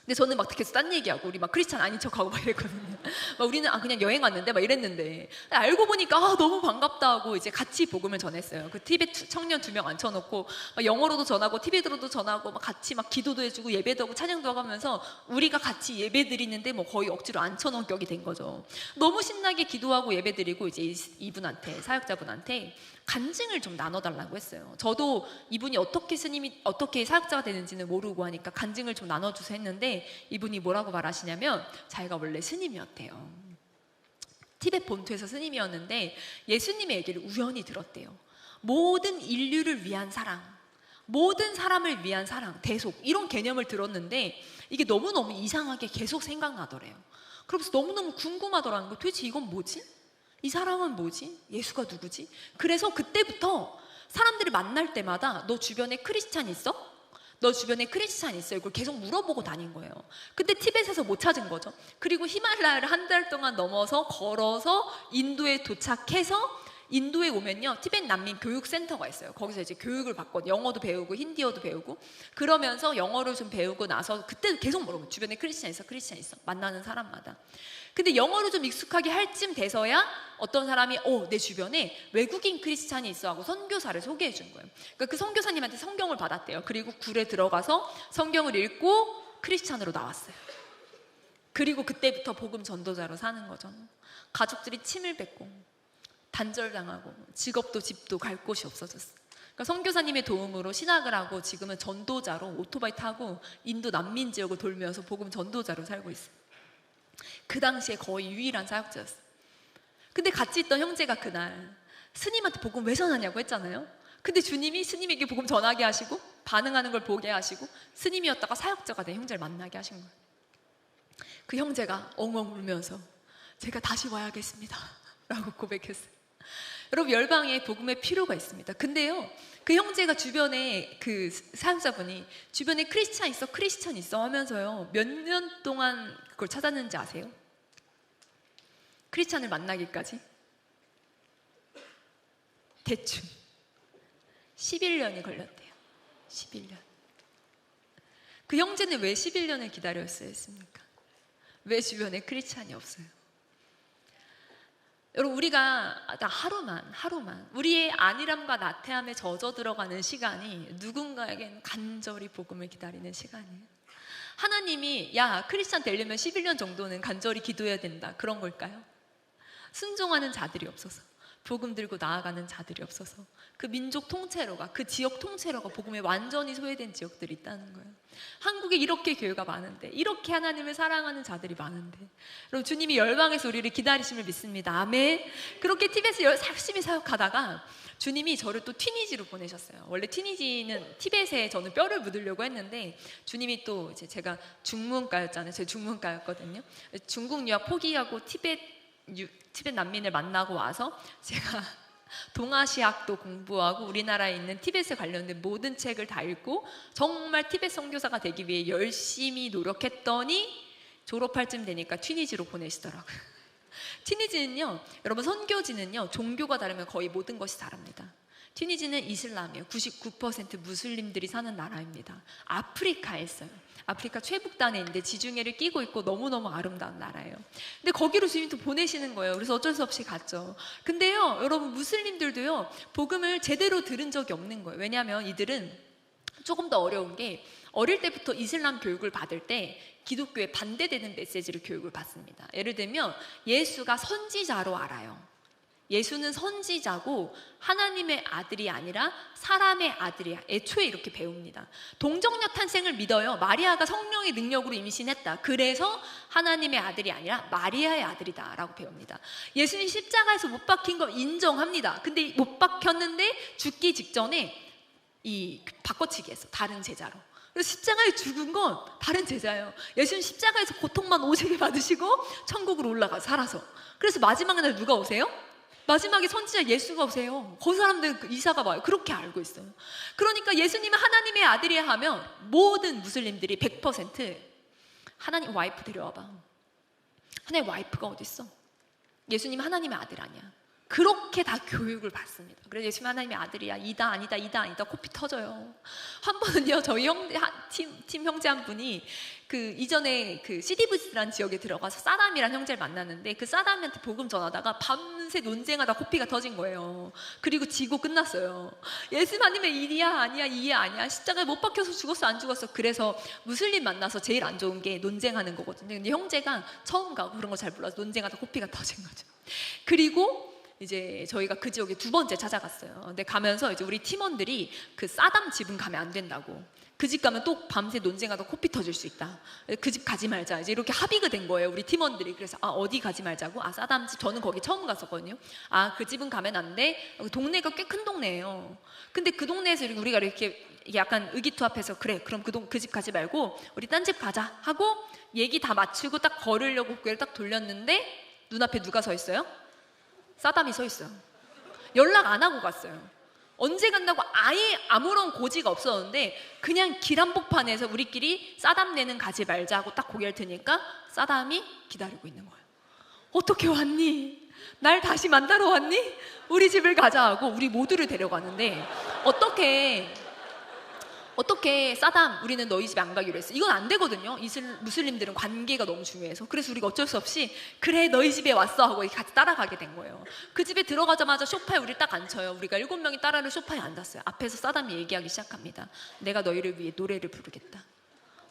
A: 근데 저는 막 계속 딴 얘기하고 우리 막 크리스찬 아닌 척하고 막 이랬거든요. 막 우리는 그냥 여행 왔는데 막 이랬는데, 알고 보니까 너무 반갑다 하고 이제 같이 복음을 전했어요. 그 티벳 청년 2명 앉혀놓고 막 영어로도 전하고 티벳어로도 전하고 막 같이 막 기도도 해주고 예배도 하고 찬양도 하면서 우리가 같이 예배 드리는데 뭐 거의 억지로 앉혀놓은 격이 된 거죠. 너무 신나게 기도하고 예배 드리고 이제 이분한테, 사역자분한테 간증을 좀 나눠달라고 했어요. 저도 이분이 어떻게 사역자가 되는지는 모르고 하니까 간증을 좀 나눠주세요 했는데, 했는데 이분이 뭐라고 말하시냐면 자기가 원래 스님이었대요. 티벳 본토에서 스님이었는데 예수님의 얘기를 우연히 들었대요. 모든 인류를 위한 사랑, 모든 사람을 위한 사랑, 대속, 이런 개념을 들었는데 이게 너무너무 이상하게 계속 생각나더래요. 그러면서 너무너무 궁금하더라는 거예요. 도대체 이건 뭐지? 이 사람은 뭐지? 예수가 누구지? 그래서 그때부터 사람들을 만날 때마다 너 주변에 크리스찬 있어? 너 주변에 크리스찬 있어? 이걸 계속 물어보고 다닌 거예요. 근데 티벳에서 못 찾은 거죠. 그리고 히말라야를 한 달 동안 넘어서 걸어서 인도에 도착해서 인도에 오면요, 티벳 난민 교육센터가 있어요. 거기서 이제 교육을 받거든요. 영어도 배우고 힌디어도 배우고. 그러면서 영어를 좀 배우고 나서 그때도 계속 물어봐요. 주변에 크리스찬 있어? 크리스찬 있어? 만나는 사람마다. 근데 영어를 좀 익숙하게 할 쯤 돼서야 어떤 사람이 내 주변에 외국인 크리스찬이 있어 하고 선교사를 소개해 준 거예요. 그러니까 그 선교사님한테 성경을 받았대요. 그리고 굴에 들어가서 성경을 읽고 크리스찬으로 나왔어요. 그리고 그때부터 복음 전도자로 사는 거죠. 가족들이 침을 뱉고 단절당하고 직업도 집도 갈 곳이 없어졌어요. 그러니까 선교사님의 도움으로 신학을 하고 지금은 전도자로 오토바이 타고 인도 난민 지역을 돌면서 복음 전도자로 살고 있어요. 그 당시에 거의 유일한 사역자였어요. 근데 같이 있던 형제가 그날 스님한테 복음 왜 전하냐고 했잖아요. 근데 주님이 스님에게 복음 전하게 하시고 반응하는 걸 보게 하시고 스님이었다가 사역자가 된 형제를 만나게 하신 거예요. 그 형제가 엉엉 울면서 제가 다시 와야겠습니다 라고 고백했어요. 여러분, 열방에 복음의 필요가 있습니다. 근데요, 그 형제가 주변에 그 사역자분이 주변에 크리스찬 있어? 크리스찬 있어? 하면서요 몇 년 동안 그걸 찾았는지 아세요? 크리스찬을 만나기까지 대충 11년이 걸렸대요. 11년. 그 형제는 왜 11년을 기다렸어야 했습니까? 왜 주변에 크리스찬이 없어요? 여러분, 우리가 하루만 우리의 안일함과 나태함에 젖어 들어가는 시간이 누군가에겐 간절히 복음을 기다리는 시간이에요. 하나님이 야, 크리스찬 되려면 11년 정도는 간절히 기도해야 된다, 그런 걸까요? 순종하는 자들이 없어서, 복음 들고 나아가는 자들이 없어서 그 민족 통째로가, 그 지역 통째로가 복음에 완전히 소외된 지역들이 있다는 거예요. 한국에 이렇게 교회가 많은데, 이렇게 하나님을 사랑하는 자들이 많은데, 여러분, 주님이 열방에서 우리를 기다리심을 믿습니다. 아멘. 그렇게 티벳에 열심히 사역하다가 주님이 저를 또 튀니지로 보내셨어요. 원래 튀니지는 티벳에 저는 뼈를 묻으려고 했는데 주님이 또 이제 제가 중문과였잖아요. 제가 중문과였거든요. 중국 유학 포기하고 티벳 난민을 만나고 와서 제가 동아시아학도 공부하고 우리나라에 있는 티벳에 관련된 모든 책을 다 읽고 정말 티벳 선교사가 되기 위해 열심히 노력했더니 졸업할 쯤 되니까 튀니지로 보내시더라고요. 튀니지는요, 여러분, 선교지는요 종교가 다르면 거의 모든 것이 다릅니다. 튀니지는 이슬람이에요. 99% 무슬림들이 사는 나라입니다. 아프리카에 있어요. 아프리카 최북단에 있는데 지중해를 끼고 있고 너무너무 아름다운 나라예요. 근데 거기로 주님이 또 보내시는 거예요. 그래서 어쩔 수 없이 갔죠. 근데요, 여러분, 무슬림들도요 복음을 제대로 들은 적이 없는 거예요. 왜냐하면 이들은 조금 더 어려운 게, 어릴 때부터 이슬람 교육을 받을 때 기독교에 반대되는 메시지를 교육을 받습니다. 예를 들면 예수가 선지자로 알아요. 예수는 선지자고 하나님의 아들이 아니라 사람의 아들이야. 애초에 이렇게 배웁니다. 동정녀 탄생을 믿어요. 마리아가 성령의 능력으로 임신했다. 그래서 하나님의 아들이 아니라 마리아의 아들이다 라고 배웁니다. 예수님 십자가에서 못 박힌 거 인정합니다. 근데 못 박혔는데 죽기 직전에 바꿔치기 했어. 다른 제자로. 그래서 십자가에 죽은 건 다른 제자예요. 예수님 십자가에서 고통만 오지게 받으시고 천국으로 올라가 살아서. 그래서 마지막 날 누가 오세요? 마지막에 선지자 예수가 오세요. 그 사람들 이사가 와요. 그렇게 알고 있어요. 그러니까 예수님은 하나님의 아들이야 하면 모든 무슬림들이 100% 하나님 와이프 데려와봐. 하나님 와이프가 어딨어? 예수님 하나님의 아들 아니야. 그렇게 다 교육을 받습니다. 그래서 예수님 하나님의 아들이야. 이다 아니다 코피 터져요. 한 번은요, 저희 팀 형제 한 분이 이전에 시디부스라는 지역에 들어가서 사담이란 형제를 만났는데 그 사담한테 복음 전하다가 밤새 논쟁하다 코피가 터진 거예요. 그리고 지고 끝났어요. 예수님 하나님의 일이야 아니야 이해 아니야, 십자가에 못 박혀서 죽었어 안 죽었어. 그래서 무슬림 만나서 제일 안 좋은 게 논쟁하는 거거든요. 근데 형제가 처음 가고 그런 거 잘 몰라서 논쟁하다 코피가 터진 거죠. 그리고 이제 저희가 그 지역에 두 번째 찾아갔어요. 근데 가면서 이제 우리 팀원들이 그 사담 집은 가면 안 된다고. 그 집 가면 또 밤새 논쟁하다 코피 터질 수 있다. 그 집 가지 말자. 이제 이렇게 합의가 된 거예요, 우리 팀원들이. 그래서 어디 가지 말자고? 사담 집. 저는 거기 처음 갔었거든요. 그 집은 가면 안 돼. 동네가 꽤 큰 동네예요. 근데 그 동네에서 우리가 이렇게 약간 의기투합해서 그래, 그럼 그 집 가지 말고 우리 딴 집 가자 하고 얘기 다 마치고 딱 걸으려고 고개를 딱 돌렸는데 눈앞에 누가 서 있어요? 사담이 서 있어요. 연락 안 하고 갔어요. 언제 간다고 아예 아무런 고지가 없었는데 그냥 길 한복판에서 우리끼리 사담 내는 가지 말자 하고 딱 고개를 드니까 사담이 기다리고 있는 거예요. 어떻게 왔니? 날 다시 만나러 왔니? 우리 집을 가자 하고 우리 모두를 데려가는데 어떻게 사담 우리는 너희 집에 안 가기로 했어. 이건 안 되거든요. 무슬림들은 관계가 너무 중요해서. 그래서 우리가 어쩔 수 없이 그래 너희 집에 왔어 하고 같이 따라가게 된 거예요. 그 집에 들어가자마자 소파에 우리 딱 앉혀요. 우리가 7명이 따라를 소파에 앉았어요. 앞에서 사담이 얘기하기 시작합니다. 내가 너희를 위해 노래를 부르겠다.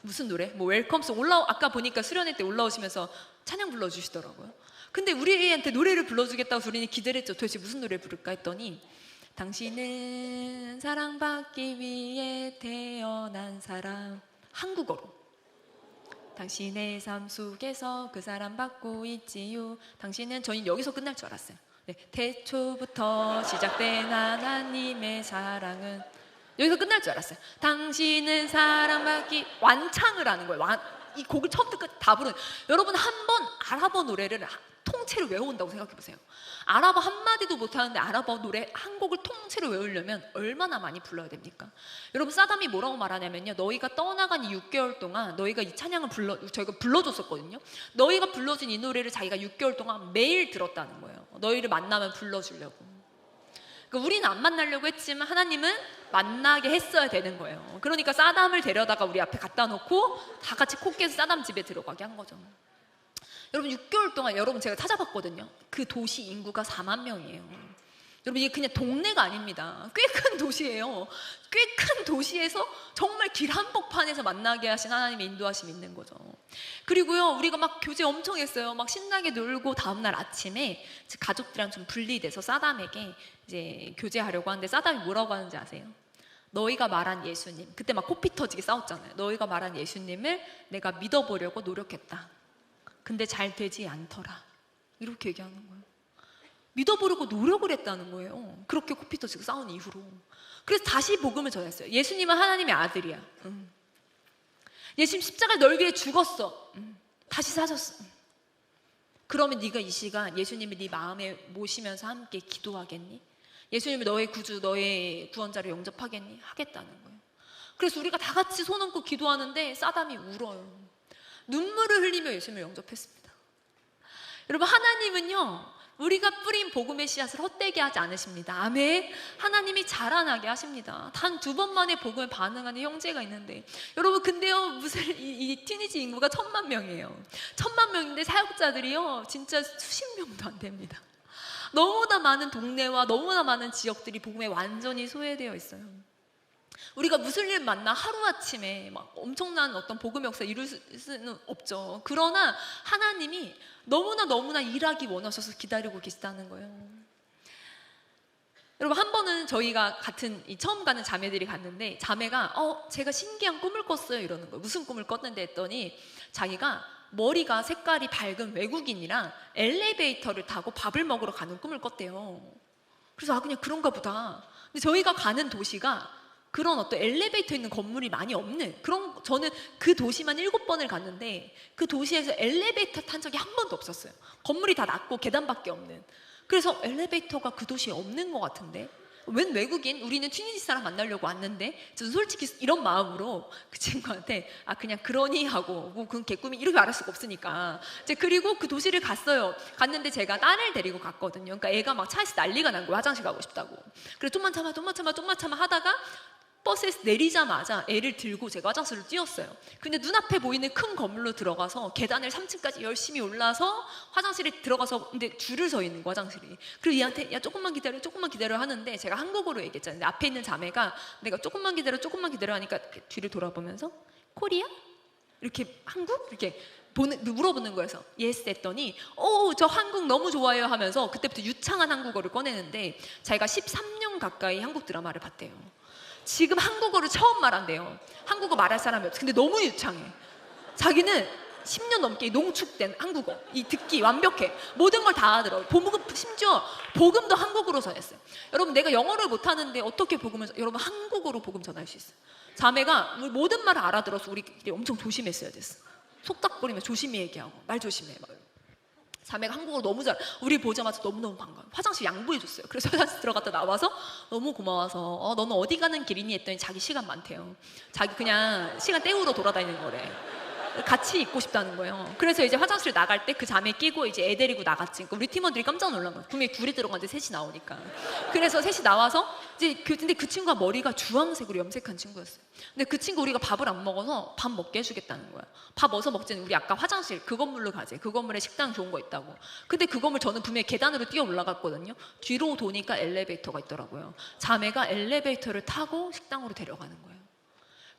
A: 무슨 노래? 뭐 웰컴송 아까 보니까 수련회 때 올라오시면서 찬양 불러주시더라고요. 근데 우리한테 노래를 불러주겠다고 우리는 기대를 했죠. 도대체 무슨 노래 부를까 했더니 당신은 사랑받기 위해 태어난 사람. 한국어로. 당신의 삶 속에서 그 사람 받고 있지요. 당신은 저희는 여기서 끝날 줄 알았어요. 네, 태초부터 시작된 하나님의 사랑은 여기서 끝날 줄 알았어요. 당신은 사랑받기 완창을 하는 거예요. 이 곡을 처음부터 끝 다 부르는. 여러분 한번 아랍어 노래를 통째로 외워온다고 생각해보세요. 아랍어 한마디도 못하는데 아랍어 노래 한 곡을 통째로 외우려면 얼마나 많이 불러야 됩니까? 여러분 사담이 뭐라고 말하냐면요, 너희가 떠나간 이 6개월 동안 너희가 이 찬양을 저희가 불러줬었거든요. 너희가 불러준 이 노래를 자기가 6개월 동안 매일 들었다는 거예요. 너희를 만나면 불러주려고. 그러니까 우리는 안 만나려고 했지만 하나님은 만나게 했어야 되는 거예요. 그러니까 사담을 데려다가 우리 앞에 갖다 놓고 다 같이 콧게서 사담 집에 들어가게 한 거죠. 여러분 6개월 동안 여러분 제가 찾아봤거든요. 그 도시 인구가 4만 명이에요. 여러분 이게 그냥 동네가 아닙니다. 꽤 큰 도시예요. 꽤 큰 도시에서 정말 길 한복판에서 만나게 하신 하나님의 인도하심이 있는 거죠. 그리고요 우리가 막 교제 엄청 했어요. 막 신나게 놀고 다음날 아침에 가족들이랑 좀 분리돼서 사담에게 이제 교제하려고 하는데 사담이 뭐라고 하는지 아세요? 너희가 말한 예수님, 그때 막 코피 터지게 싸웠잖아요. 너희가 말한 예수님을 내가 믿어보려고 노력했다. 근데 잘 되지 않더라. 이렇게 얘기하는 거예요. 믿어보려고 노력을 했다는 거예요. 그렇게 코피 터지고 싸운 이후로. 그래서 다시 복음을 전했어요. 예수님은 하나님의 아들이야. 예수님 십자가를 널 위해 죽었어. 다시 사셨어. 그러면 네가 이 시간 예수님이 네 마음에 모시면서 함께 기도하겠니? 예수님을 너의 구주, 너의 구원자로 영접하겠니? 하겠다는 거예요. 그래서 우리가 다 같이 손 얹고 기도하는데 사담이 울어요. 눈물을 흘리며 예수님을 영접했습니다. 여러분 하나님은요 우리가 뿌린 복음의 씨앗을 헛되게 하지 않으십니다. 아멘. 하나님이 자라나게 하십니다. 단 2번 만에 복음에 반응하는 형제가 있는데 여러분 근데요 무슨 이 티니지 인구가 1000만 명이에요. 1000만 명인데 사역자들이요 진짜 수십 명도 안 됩니다. 너무나 많은 동네와 너무나 많은 지역들이 복음에 완전히 소외되어 있어요. 우리가 무슬림 만나 하루아침에 막 엄청난 어떤 복음의 역사 이룰 수는 없죠. 그러나 하나님이 너무나 일하기 원하셔서 기다리고 계시다는 거예요. 여러분 한 번은 저희가 같은 처음 가는 자매들이 갔는데 자매가 제가 신기한 꿈을 꿨어요 이러는 거예요. 무슨 꿈을 꿨는데 했더니 자기가 머리가 색깔이 밝은 외국인이랑 엘리베이터를 타고 밥을 먹으러 가는 꿈을 꿨대요. 그래서 그냥 그런가 보다. 근데 저희가 가는 도시가 그런 어떤 엘리베이터 있는 건물이 많이 없는 저는 그 도시만 7번을 갔는데 그 도시에서 엘리베이터 탄 적이 한 번도 없었어요. 건물이 다 낮고 계단밖에 없는. 그래서 엘리베이터가 그 도시에 없는 것 같은데 웬 외국인? 우리는 튀니지 사람 만나려고 왔는데 저는 솔직히 이런 마음으로 그 친구한테 그냥 그러니 하고 뭐 그건 개꿈이 이렇게 말할 수가 없으니까 그리고 그 도시를 갔는데 제가 딸을 데리고 갔거든요. 그러니까 애가 막 차에서 난리가 난 거예요. 화장실 가고 싶다고. 그래서 좀만 참아 하다가 버스에서 내리자마자 애를 들고 제가 화장실로 뛰었어요. 근데 눈앞에 보이는 큰 건물로 들어가서 계단을 3층까지 열심히 올라서 화장실에 들어가서 근데 줄을 서 있는 거 화장실이. 그리고 얘한테 야 조금만 기다려 하는데 제가 한국어로 얘기했잖아요. 근데 앞에 있는 자매가 내가 조금만 기다려 하니까 뒤를 돌아보면서 코리아? 이렇게 한국? 이렇게 물어보는 거여서 예스 했더니 저 한국 너무 좋아요 하면서 그때부터 유창한 한국어를 꺼내는데 자기가 13년 가까이 한국 드라마를 봤대요. 지금 한국어를 처음 말한대요. 한국어 말할 사람이 없어. 근데 너무 유창해. 자기는 10년 넘게 농축된 한국어, 이 듣기 완벽해. 모든 걸 다 알아들어. 심지어 복음도 한국어로 전했어요. 여러분, 내가 영어를 못하는데 어떻게 복음을 여러분 한국어로 복음 전할 수 있어요. 자매가 모든 말을 알아들어서 우리끼리 엄청 조심했어야 됐어. 속닥거리며 조심히 얘기하고 말 조심해. 막. 자매가 한국어를 너무 잘. 우리 보자마자 너무너무 반가워요. 화장실 양보해줬어요. 그래서 화장실 들어갔다 나와서 너무 고마워서 너는 어디 가는 길이니 했더니 자기 시간 많대요. 자기 그냥 시간 때우러 돌아다니는 거래. 같이 있고 싶다는 거예요. 그래서 이제 화장실 나갈 때 그 자매 끼고 이제 애 데리고 나갔지. 그러니까 우리 팀원들이 깜짝 놀란 거예요. 분명히 둘이 들어갔는데 셋이 나오니까. 그래서 셋이 나와서 이제 근데 그 친구가 머리가 주황색으로 염색한 친구였어요. 근데 그 친구 우리가 밥을 안 먹어서 밥 먹게 해주겠다는 거야. 밥 어디서 먹지는 우리 아까 화장실 그 건물로 가지. 그 건물에 식당 좋은 거 있다고. 근데 그 건물 저는 분명히 계단으로 뛰어 올라갔거든요. 뒤로 도니까 엘리베이터가 있더라고요. 자매가 엘리베이터를 타고 식당으로 데려가는 거예요.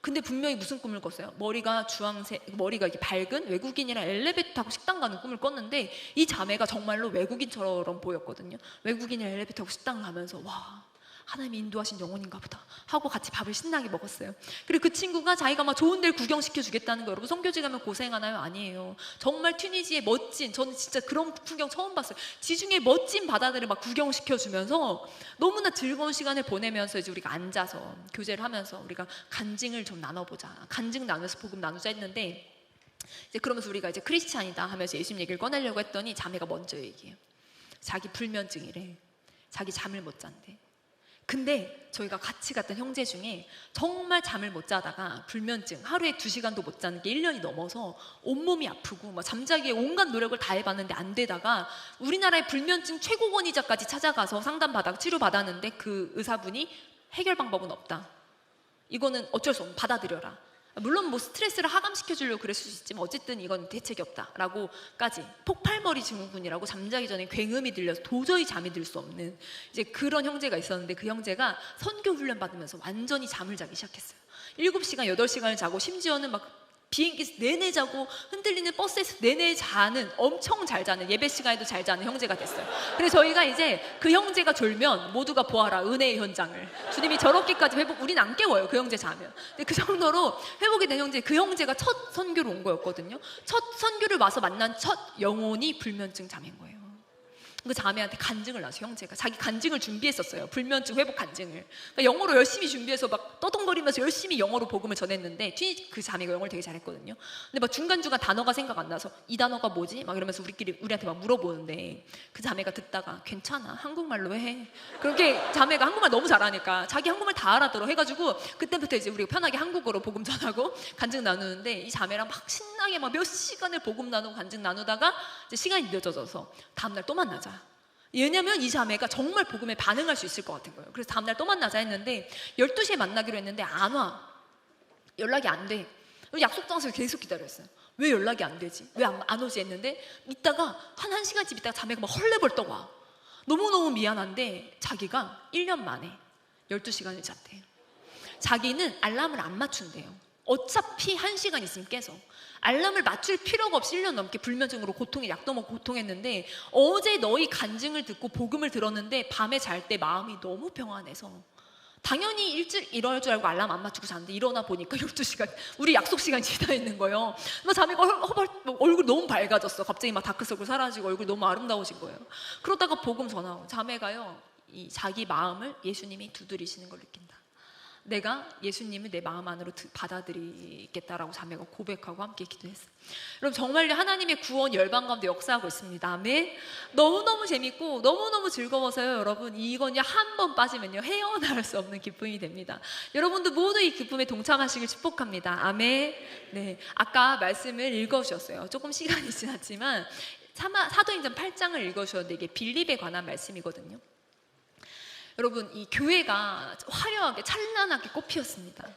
A: 근데 분명히 무슨 꿈을 꿨어요? 머리가 주황색, 머리가 이렇게 밝은 외국인이랑 엘리베이터 타고 식당 가는 꿈을 꿨는데 이 자매가 정말로 외국인처럼 보였거든요. 외국인이랑 엘리베이터 타고 식당 가면서 와, 하나님이 인도하신 영혼인가 보다 하고 같이 밥을 신나게 먹었어요. 그리고 그 친구가 자기가 막 좋은 데를 구경시켜 주겠다는 거예요. 여러분, 선교지 가면 고생하나요? 아니에요. 정말 튀니지의 멋진, 저는 진짜 그런 풍경 처음 봤어요. 지중해 멋진 바다들을 막 구경시켜 주면서 너무나 즐거운 시간을 보내면서 이제 우리가 앉아서 교제를 하면서 우리가 간증을 좀 나눠보자, 간증 나누면서 복음 나누자 했는데 이제 그러면서 우리가 이제 크리스찬이다 하면서 예수님 얘기를 꺼내려고 했더니 자매가 먼저 얘기해요. 자기 불면증이래. 자기 잠을 못 잔대. 근데 저희가 같이 갔던 형제 중에 정말 잠을 못 자다가 불면증 하루에 2시간도 못 자는 게 1년이 넘어서 온몸이 아프고 막 잠자기에 온갖 노력을 다 해봤는데 안 되다가 우리나라의 불면증 최고 권위자까지 찾아가서 상담받아 치료받았는데 그 의사분이 해결 방법은 없다. 이거는 어쩔 수 없는, 받아들여라. 물론 뭐 스트레스를 하감시켜 주려고 그랬을 수 있지만 어쨌든 이건 대책이 없다라고까지. 폭발머리 증후군이라고 잠자기 전에 굉음이 들려서 도저히 잠이 들 수 없는 이제 그런 형제가 있었는데 그 형제가 선교 훈련 받으면서 완전히 잠을 자기 시작했어요. 7시간, 8시간을 자고 심지어는 막 비행기에서 내내 자고 흔들리는 버스에서 내내 자는, 엄청 잘 자는, 예배 시간에도 잘 자는 형제가 됐어요. 그래서 저희가 이제 그 형제가 졸면 모두가 보아라 은혜의 현장을. 주님이 저렇게까지 회복, 우린 안 깨워요 그 형제 자면. 근데 그 정도로 회복이 된 형제, 그 형제가 첫 선교로 온 거였거든요. 첫 선교를 와서 만난 첫 영혼이 불면증 자매인 거예요. 그 자매한테 간증을 나서 형제가 자기 간증을 준비했었어요. 불면증 회복 간증을. 그러니까 영어로 열심히 준비해서 막 떠덩거리면서 열심히 영어로 복음을 전했는데 그 자매가 영어를 되게 잘했거든요. 근데 막 중간중간 단어가 생각 안 나서 이 단어가 뭐지? 막 이러면서 우리한테 막 물어보는데 그 자매가 듣다가 괜찮아, 한국말로 해. 그렇게 자매가 한국말 너무 잘하니까 자기 한국말 다 알아들어 해가지고 그때부터 이제 우리가 편하게 한국어로 복음 전하고 간증 나누는데 이 자매랑 막 신나게 막 몇 시간을 복음 나누고 간증 나누다가 이제 시간이 늦어져서 다음날 또 만나자. 왜냐면 이 자매가 정말 복음에 반응할 수 있을 것 같은 거예요. 그래서 다음날 또 만나자 했는데 12시에 만나기로 했는데 안 와. 연락이 안 돼. 약속 장소에 계속 기다렸어요. 왜 연락이 안 되지? 왜 안 오지 했는데 있다가 한 1시간쯤 있다가 자매가 막 헐레벌떡 와. 너무너무 미안한데 자기가 1년 만에 12시간을 잤대요. 자기는 알람을 안 맞춘대요. 어차피 1시간 있으면 깨서 알람을 맞출 필요가 없이 1년 넘게 불면증으로 고통에 약도 먹고 고통했는데 어제 너희 간증을 듣고 복음을 들었는데 밤에 잘 때 마음이 너무 평안해서 당연히 일찍 일어날 줄 알고 알람 안 맞추고 잤는데 일어나 보니까 12시간 우리 약속 시간이 지나 있는 거예요. 자매가 얼굴 너무 밝아졌어. 갑자기 막 다크서클 사라지고 얼굴 너무 아름다워진 거예요. 그러다가 복음 전하고 자매가요, 이 자기 마음을 예수님이 두드리시는 걸 느낀다. 내가 예수님을 내 마음 안으로 받아들이겠다라고 자매가 고백하고 함께 기도했어요. 여러분, 정말로 하나님의 구원 열방 가운데 역사하고 있습니다. 아멘. 너무너무 재밌고 너무너무 즐거워서요. 여러분, 이건요 한 번 빠지면요 헤어나올 수 없는 기쁨이 됩니다. 여러분도 모두 이 기쁨에 동참하시길 축복합니다. 아멘. 네, 아까 말씀을 읽어주셨어요. 조금 시간이 지났지만 사도행전 8장을 읽어주셨는데 이게 빌립에 관한 말씀이거든요. 여러분, 이 교회가 화려하게 찬란하게 꽃피었습니다.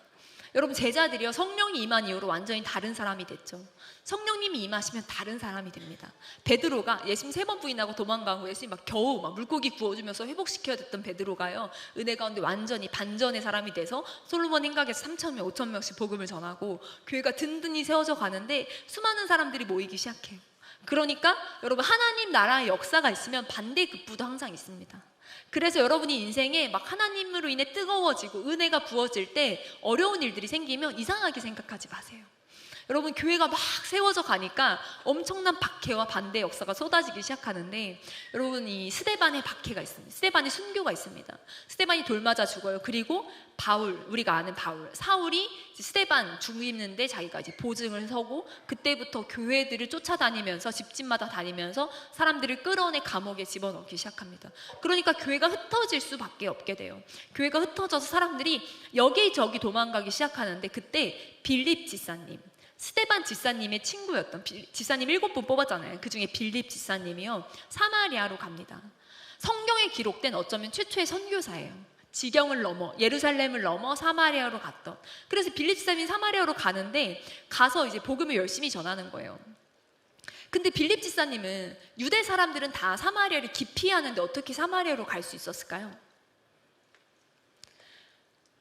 A: 여러분, 제자들이요, 성령이 임한 이후로 완전히 다른 사람이 됐죠. 성령님이 임하시면 다른 사람이 됩니다. 베드로가 예수님 3번 부인하고 도망가고 예수님 막 겨우 막 물고기 구워주면서 회복시켜야 됐던 베드로가요, 은혜 가운데 완전히 반전의 사람이 돼서 솔로몬 행각에서 3,000명, 5,000명씩 복음을 전하고 교회가 든든히 세워져 가는데 수많은 사람들이 모이기 시작해요. 그러니까 여러분, 하나님 나라의 역사가 있으면 반대급부도 항상 있습니다. 그래서 여러분이 인생에 막 하나님으로 인해 뜨거워지고 은혜가 부어질 때 어려운 일들이 생기면 이상하게 생각하지 마세요. 여러분, 교회가 막 세워져 가니까 엄청난 박해와 반대 역사가 쏟아지기 시작하는데, 여러분, 이 스데반의 박해가 있습니다. 스데반의 순교가 있습니다. 스데반이 돌 맞아 죽어요. 그리고 바울, 우리가 아는 바울, 사울이 스데반 죽이는데 자기가 이제 보증을 서고, 그때부터 교회들을 쫓아다니면서 집집마다 다니면서 사람들을 끌어내 감옥에 집어넣기 시작합니다. 그러니까 교회가 흩어질 수밖에 없게 돼요. 교회가 흩어져서 사람들이 여기저기 도망가기 시작하는데, 그때 빌립 지사님, 스데반 지사님의 친구였던, 지사님 7분 뽑았잖아요. 그 중에 빌립 지사님이요, 사마리아로 갑니다. 성경에 기록된 어쩌면 최초의 선교사예요. 지경을 넘어, 예루살렘을 넘어 사마리아로 갔던. 그래서 빌립 지사님이 사마리아로 가는데, 가서 이제 복음을 열심히 전하는 거예요. 근데 빌립 지사님은, 유대 사람들은 다 사마리아를 기피하는데 어떻게 사마리아로 갈 수 있었을까요?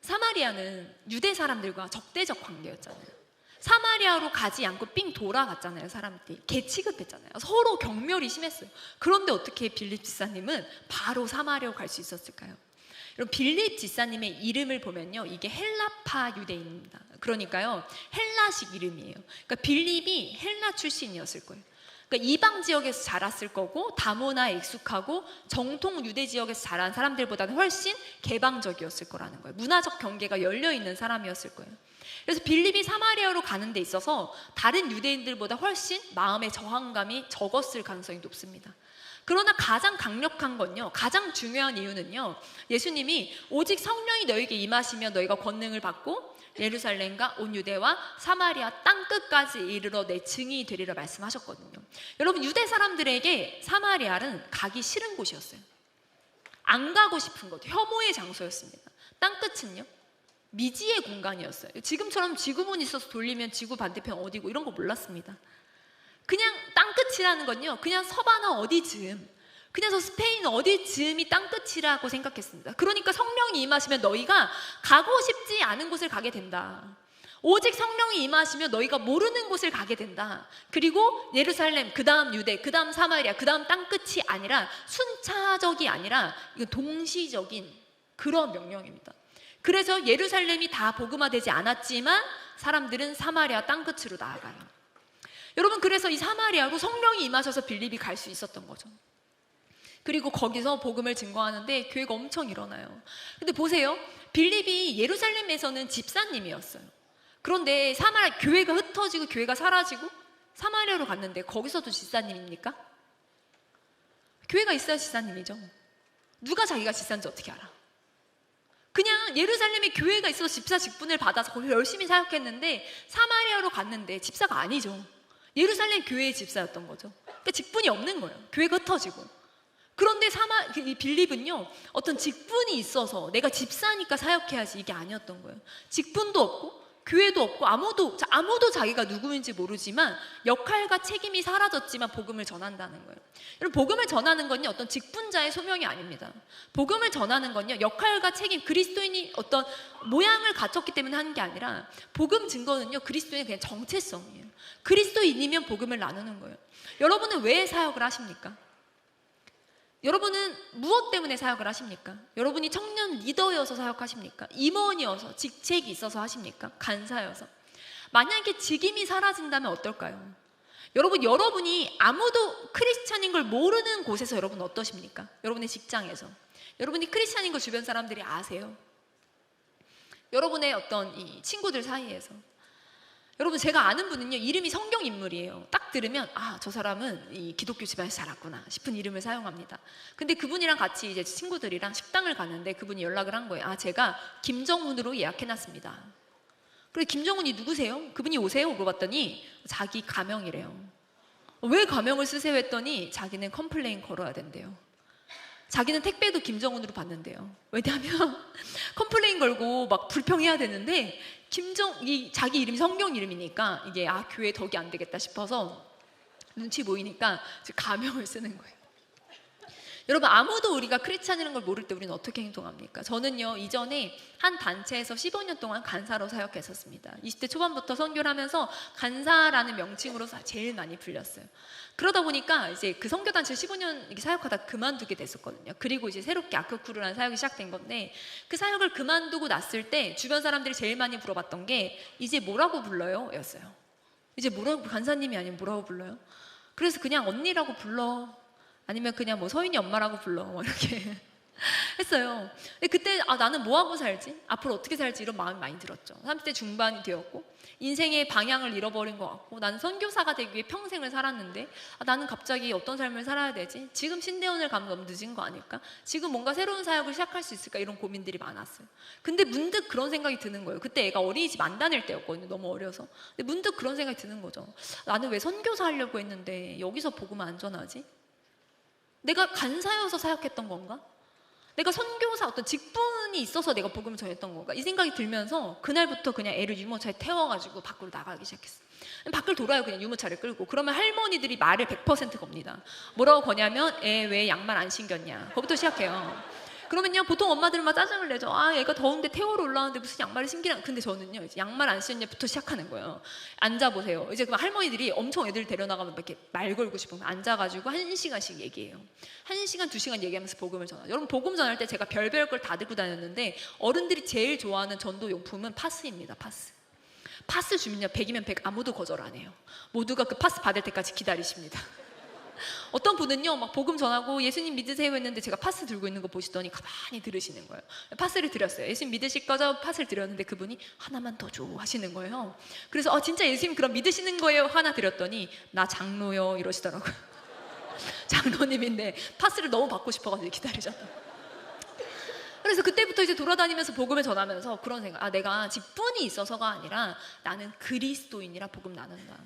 A: 사마리아는 유대 사람들과 적대적 관계였잖아요. 사마리아로 가지 않고 삥 돌아갔잖아요. 사람들이 개 취급했잖아요. 서로 경멸이 심했어요. 그런데 어떻게 빌립 지사님은 바로 사마리아로 갈 수 있었을까요? 여러분, 빌립 지사님의 이름을 보면요, 이게 헬라파 유대인입니다. 그러니까요, 헬라식 이름이에요. 그러니까 빌립이 헬라 출신이었을 거예요. 그러니까 이방 지역에서 자랐을 거고, 다문화에 익숙하고 정통 유대 지역에서 자란 사람들보다는 훨씬 개방적이었을 거라는 거예요. 문화적 경계가 열려있는 사람이었을 거예요. 그래서 빌립이 사마리아로 가는 데 있어서 다른 유대인들보다 훨씬 마음의 저항감이 적었을 가능성이 높습니다. 그러나 가장 강력한 건요, 가장 중요한 이유는요, 예수님이 오직 성령이 너에게 임하시면 너희가 권능을 받고 예루살렘과 온 유대와 사마리아 땅끝까지 이르러 내 증인이 되리라 말씀하셨거든요. 여러분, 유대 사람들에게 사마리아는 가기 싫은 곳이었어요. 안 가고 싶은 곳, 혐오의 장소였습니다. 땅끝은요, 미지의 공간이었어요. 지금처럼 지구본이 있어서 돌리면 지구 반대편 어디고 이런 거 몰랐습니다. 그냥 땅끝이라는 건요, 그냥 서바나 어디쯤, 그냥 저 스페인 어디쯤이 땅끝이라고 생각했습니다. 그러니까 성령이 임하시면 너희가 가고 싶지 않은 곳을 가게 된다. 오직 성령이 임하시면 너희가 모르는 곳을 가게 된다. 그리고 예루살렘, 그 다음 유대, 그 다음 사마리아, 그 다음 땅끝이 아니라, 순차적이 아니라 이건 동시적인 그런 명령입니다. 그래서 예루살렘이 다 복음화되지 않았지만 사람들은 사마리아 땅끝으로 나아가요. 여러분, 그래서 이 사마리아로 성령이 임하셔서 빌립이 갈 수 있었던 거죠. 그리고 거기서 복음을 증거하는데 교회가 엄청 일어나요. 근데 보세요, 빌립이 예루살렘에서는 집사님이었어요. 그런데 사마리아 교회가 흩어지고 교회가 사라지고 사마리아로 갔는데 거기서도 집사님입니까? 교회가 있어야 집사님이죠. 누가 자기가 집사인지 어떻게 알아? 그냥 예루살렘에 교회가 있어서 집사 직분을 받아서 거기 열심히 사역했는데 사마리아로 갔는데 집사가 아니죠. 예루살렘 교회의 집사였던 거죠. 그러니까 직분이 없는 거예요. 교회가 흩어지고. 그런데 이 빌립은요, 어떤 직분이 있어서 내가 집사니까 사역해야지, 이게 아니었던 거예요. 직분도 없고 교회도 없고 아무도 자기가 누구인지 모르지만 역할과 책임이 사라졌지만 복음을 전한다는 거예요. 여러분, 복음을 전하는 건요, 어떤 직분자의 소명이 아닙니다. 복음을 전하는 건요, 역할과 책임, 그리스도인이 어떤 모양을 갖췄기 때문에 하는 게 아니라, 복음 증거는요, 그리스도인의 그냥 정체성이에요. 그리스도인이면 복음을 나누는 거예요. 여러분은 왜 사역을 하십니까? 여러분은 무엇 때문에 사역을 하십니까? 여러분이 청년 리더여서 사역하십니까? 임원이어서, 직책이 있어서 하십니까? 간사여서? 만약에 직임이 사라진다면 어떨까요? 여러분이 아무도 크리스찬인 걸 모르는 곳에서 여러분 어떠십니까? 여러분의 직장에서. 여러분이 크리스찬인 걸 주변 사람들이 아세요? 여러분의 어떤 이 친구들 사이에서. 여러분, 제가 아는 분은요, 이름이 성경 인물이에요. 딱 들으면 저 사람은 이 기독교 집안에서 자랐구나 싶은 이름을 사용합니다. 근데 그분이랑 같이 이제 친구들이랑 식당을 갔는데 그분이 연락을 한 거예요. 제가 김정훈으로 예약해놨습니다. 그래, 김정훈이 누구세요? 그분이 오세요? 물어봤더니 자기 가명이래요. 왜 가명을 쓰세요? 했더니 자기는 컴플레인 걸어야 된대요. 자기는 택배도 김정은으로 받는데요. 왜냐하면 컴플레인 걸고 막 불평해야 되는데 자기 이름이 성경 이름이니까 이게 교회 덕이 안 되겠다 싶어서 눈치 보이니까 가명을 쓰는 거예요. 여러분, 아무도 우리가 크리스찬이라는 걸 모를 때 우리는 어떻게 행동합니까? 저는요, 이전에 한 단체에서 15년 동안 간사로 사역했었습니다. 20대 초반부터 선교를 하면서 간사라는 명칭으로 제일 많이 불렸어요. 그러다 보니까 이제 그 선교단체를 15년 이렇게 사역하다 그만두게 됐었거든요. 그리고 이제 새롭게 아크쿠르라는 사역이 시작된 건데, 그 사역을 그만두고 났을 때 주변 사람들이 제일 많이 물어봤던 게 이제 뭐라고 불러요? 였어요. 이제 뭐라고, 간사님이 아니면 뭐라고 불러요? 그래서 그냥 언니라고 불러, 아니면 그냥 뭐 서인이 엄마라고 불러, 뭐 이렇게 했어요. 근데 그때 나는 뭐 하고 살지? 앞으로 어떻게 살지? 이런 마음이 많이 들었죠. 30대 중반이 되었고 인생의 방향을 잃어버린 것 같고, 나는 선교사가 되기 위해 평생을 살았는데 나는 갑자기 어떤 삶을 살아야 되지? 지금 신대원을 가면 너무 늦은 거 아닐까? 지금 뭔가 새로운 사역을 시작할 수 있을까? 이런 고민들이 많았어요. 근데 문득 그런 생각이 드는 거예요. 그때 애가 어린이집 안 다닐 때였거든요. 너무 어려서. 근데 문득 그런 생각이 드는 거죠. 나는 왜 선교사 하려고 했는데 여기서 복음 안 전하지? 내가 간사여서 사역했던 건가? 내가 선교사 어떤 직분이 있어서 내가 복음을 전했던 건가? 이 생각이 들면서 그날부터 그냥 애를 유모차에 태워가지고 밖으로 나가기 시작했어요. 밖을 돌아요. 그냥 유모차를 끌고. 그러면 할머니들이 말을 100% 겁니다. 뭐라고 거냐면 애 왜 양말 안 신겼냐? 거기부터 시작해요. 그러면요, 보통 엄마들은 막 짜증을 내죠. 애가 더운데 태우러 올라왔는데 무슨 양말을 신기랑. 근데 저는요, 이제 양말 안 신냐부터 시작하는 거예요. 앉아보세요. 이제 그 할머니들이 엄청 애들 데려나가면 이렇게 말 걸고 싶으면 앉아가지고 1시간씩 얘기해요. 1시간, 2시간 얘기하면서 복음을 전하요. 여러분, 복음 전할 때 제가 별별 걸 다 들고 다녔는데 어른들이 제일 좋아하는 전도 용품은 파스입니다. 파스. 파스 주면요, 100이면 100 아무도 거절 안 해요. 모두가 그 파스 받을 때까지 기다리십니다. 어떤 분은요, 막 복음 전하고 예수님 믿으세요 했는데 제가 파스 들고 있는 거 보시더니 가만히 들으시는 거예요. 파스를 드렸어요. 예수님 믿으실 거죠? 파스를 드렸는데 그분이 하나만 더 줘 하시는 거예요. 그래서 진짜 예수님 그럼 믿으시는 거예요? 하나 드렸더니 나 장로요 이러시더라고요. 장로님인데 파스를 너무 받고 싶어가지고 기다리셨다. 그래서 그때부터 이제 돌아다니면서 복음을 전하면서 그런 생각, 내가 직분이 있어서가 아니라 나는 그리스도인이라 복음 나눈다.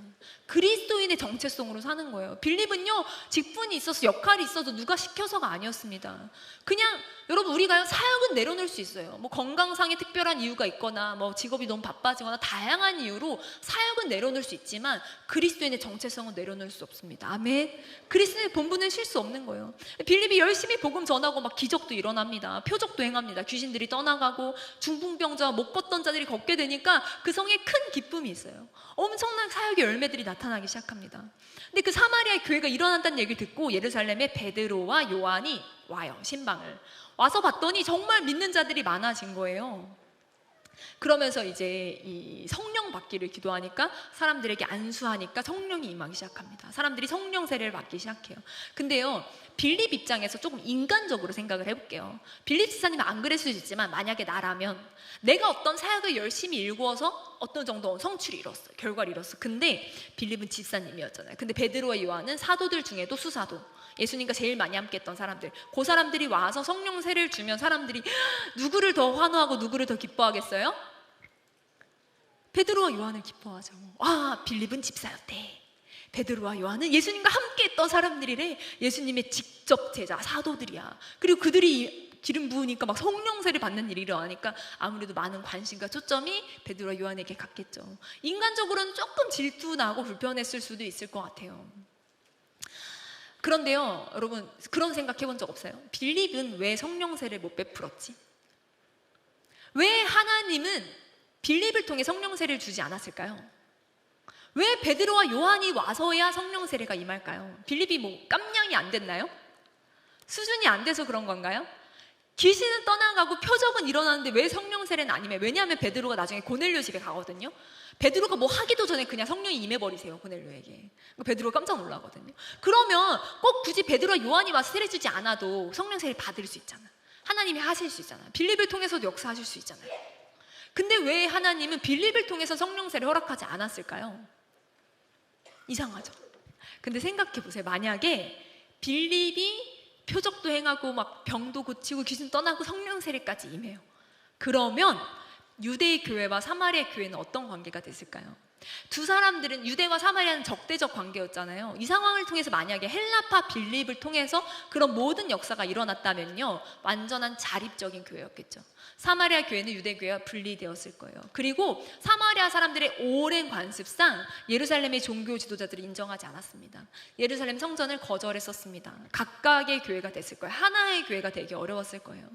A: 그리스도인의 정체성으로 사는 거예요. 빌립은요, 직분이 있어서 역할이 있어서 누가 시켜서가 아니었습니다. 그냥 여러분, 우리가요, 사역은 내려놓을 수 있어요. 뭐 건강상의 특별한 이유가 있거나 뭐 직업이 너무 바빠지거나 다양한 이유로 사역은 내려놓을 수 있지만 그리스도인의 정체성은 내려놓을 수 없습니다. 아멘. 그리스도인의 본분은 쉴 수 없는 거예요. 빌립이 열심히 복음 전하고 막 기적도 일어납니다. 표적도 행합니다. 귀신들이 떠나가고 중풍병자와 못 걷던 자들이 걷게 되니까 그 성에 큰 기쁨이 있어요. 엄청난 사역의 열매들이 나타나기 시작합니다. 근데 그 사마리아 교회가 일어난다는 얘기를 듣고 예루살렘에 베드로와 요한이 와요. 신방을 와서 봤더니 정말 믿는 자들이 많아진 거예요. 그러면서 이제 이 성령 받기를 기도하니까 사람들에게 안수하니까 성령이 임하기 시작합니다. 사람들이 성령 세례를 받기 시작해요. 근데요, 빌립 입장에서 조금 인간적으로 생각을 해볼게요. 빌립 지사님은 안 그랬을 수 있지만 만약에 나라면 내가 어떤 사역을 열심히 일구어서 어떤 정도 성취를 이뤘어, 결과를 이뤘어. 근데 빌립은 집사님이었잖아요. 근데 베드로와 요한은 사도들 중에도 수사도, 예수님과 제일 많이 함께했던 사람들, 그 사람들이 와서 성령 세례를 주면 사람들이 누구를 더 환호하고 누구를 더 기뻐하겠어요? 베드로와 요한을 기뻐하죠. 빌립은 집사였대. 베드로와 요한은 예수님과 함께했던 사람들이래. 예수님의 직접 제자, 사도들이야. 그리고 그들이 기름 부으니까 막 성령 세례를 받는 일이 일어나니까 아무래도 많은 관심과 초점이 베드로와 요한에게 갔겠죠. 인간적으로는 조금 질투나고 불편했을 수도 있을 것 같아요. 그런데요, 여러분, 그런 생각 해본 적 없어요? 빌립은 왜 성령 세례를 못 베풀었지? 왜 하나님은 빌립을 통해 성령 세례를 주지 않았을까요? 왜 베드로와 요한이 와서야 성령 세례가 임할까요? 빌립이 뭐 깜냥이 안 됐나요? 수준이 안 돼서 그런 건가요? 귀신은 떠나가고 표적은 일어나는데 왜 성령 세례는 안 임해? 왜냐하면 베드로가 나중에 고넬료 집에 가거든요. 베드로가 뭐 하기도 전에 그냥 성령이 임해버리세요, 고넬료에게. 베드로가 깜짝 놀라거든요. 그러면 꼭 굳이 베드로와 요한이 와서 세례 주지 않아도 성령 세례 받을 수 있잖아. 하나님이 하실 수 있잖아. 빌립을 통해서도 역사하실 수 있잖아요. 근데 왜 하나님은 빌립을 통해서 성령 세례를 허락하지 않았을까요? 이상하죠. 근데 생각해 보세요. 만약에 빌립이 표적도 행하고 막 병도 고치고 귀신 떠나고 성령 세례까지 임해요. 그러면 유대의 교회와 사마리아 교회는 어떤 관계가 됐을까요? 두 사람들은 유대와 사마리아는 적대적 관계였잖아요. 이 상황을 통해서 만약에 헬라파 빌립을 통해서 그런 모든 역사가 일어났다면요, 완전한 자립적인 교회였겠죠. 사마리아 교회는 유대 교회와 분리되었을 거예요. 그리고 사마리아 사람들의 오랜 관습상 예루살렘의 종교 지도자들을 인정하지 않았습니다. 예루살렘 성전을 거절했었습니다. 각각의 교회가 됐을 거예요. 하나의 교회가 되기 어려웠을 거예요.